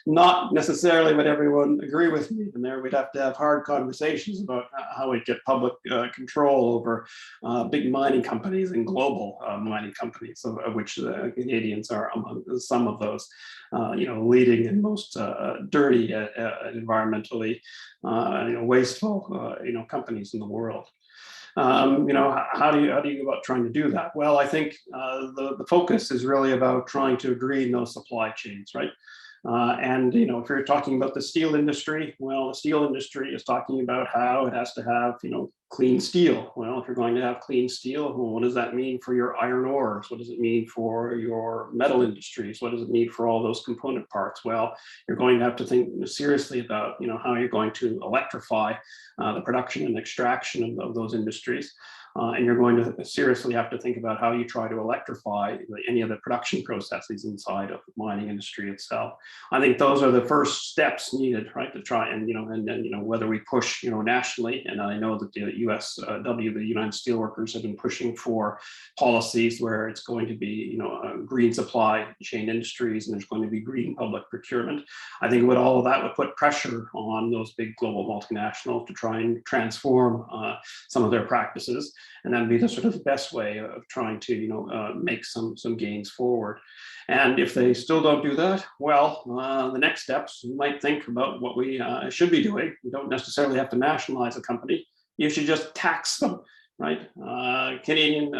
not necessarily would everyone agree with me. And there we'd have to have hard conversations about how we get public control over big mining companies and global mining companies, of which the Canadians are among some of those, leading and most dirty, environmentally, wasteful, companies in the world. How do you go about trying to do that? Well, I think the focus is really about trying to green those supply chains, right? And if you're talking about the steel industry, well, the steel industry is talking about how it has to have clean steel. Well, if you're going to have clean steel, well, what does that mean for your iron ores? What does it mean for your metal industries? What does it mean for all those component parts? Well, you're going to have to think seriously about how you're going to electrify the production and extraction of those industries. And you're going to seriously have to think about how you try to electrify any of the production processes inside of the mining industry itself. I think those are the first steps needed, right, to try and whether we push nationally. And I know that the USW, the United Steelworkers, have been pushing for policies where it's going to be green supply chain industries, and there's going to be green public procurement. I think with all of that would put pressure on those big global multinationals to try and transform some of their practices. And that would be the sort of best way of trying to make some gains forward. And if they still don't do that, well, the next steps, you might think about what we should be doing. You don't necessarily have to nationalize a company. You should just tax them, right? Canadian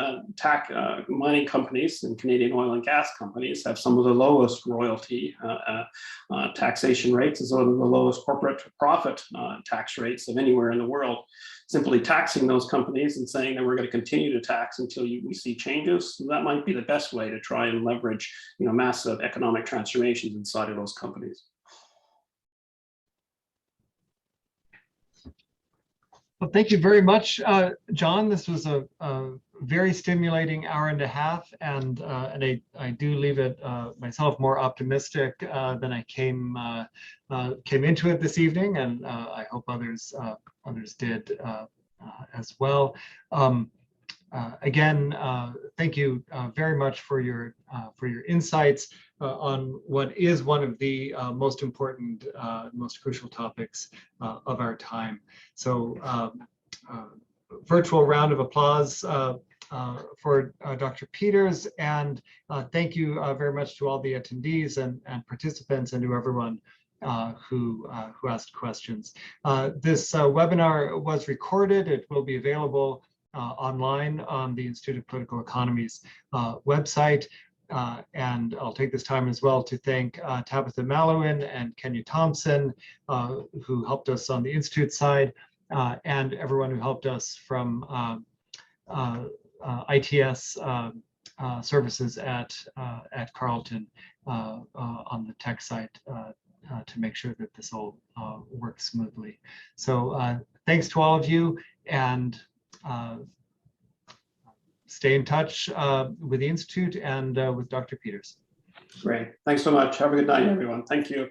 mining companies and Canadian oil and gas companies have some of the lowest royalty taxation rates, as well as the lowest corporate profit tax rates of anywhere in the world. Simply taxing those companies and saying that we're going to continue to tax until we see changes, that might be the best way to try and leverage massive economic transformations inside of those companies. Well, thank you very much, John. This was a very stimulating hour and a half, and I do leave it myself more optimistic than I came into it this evening, and I hope others did as well. Again, thank you very much for your insights on what is one of the most important, most crucial topics of our time. So, virtual round of applause for Dr. Peters, and thank you very much to all the attendees and participants, and to everyone who asked questions. This webinar was recorded. It will be available online on the Institute of Political Economy's website. And I'll take this time as well to thank Tabitha Malowin and Kenya Thompson, who helped us on the Institute side, and everyone who helped us from ITS services at Carleton on the tech side to make sure that this all works smoothly. So thanks to all of you, and stay in touch with the Institute and with Dr. Peters. Great. Thanks so much. Have a good night, everyone. Thank you.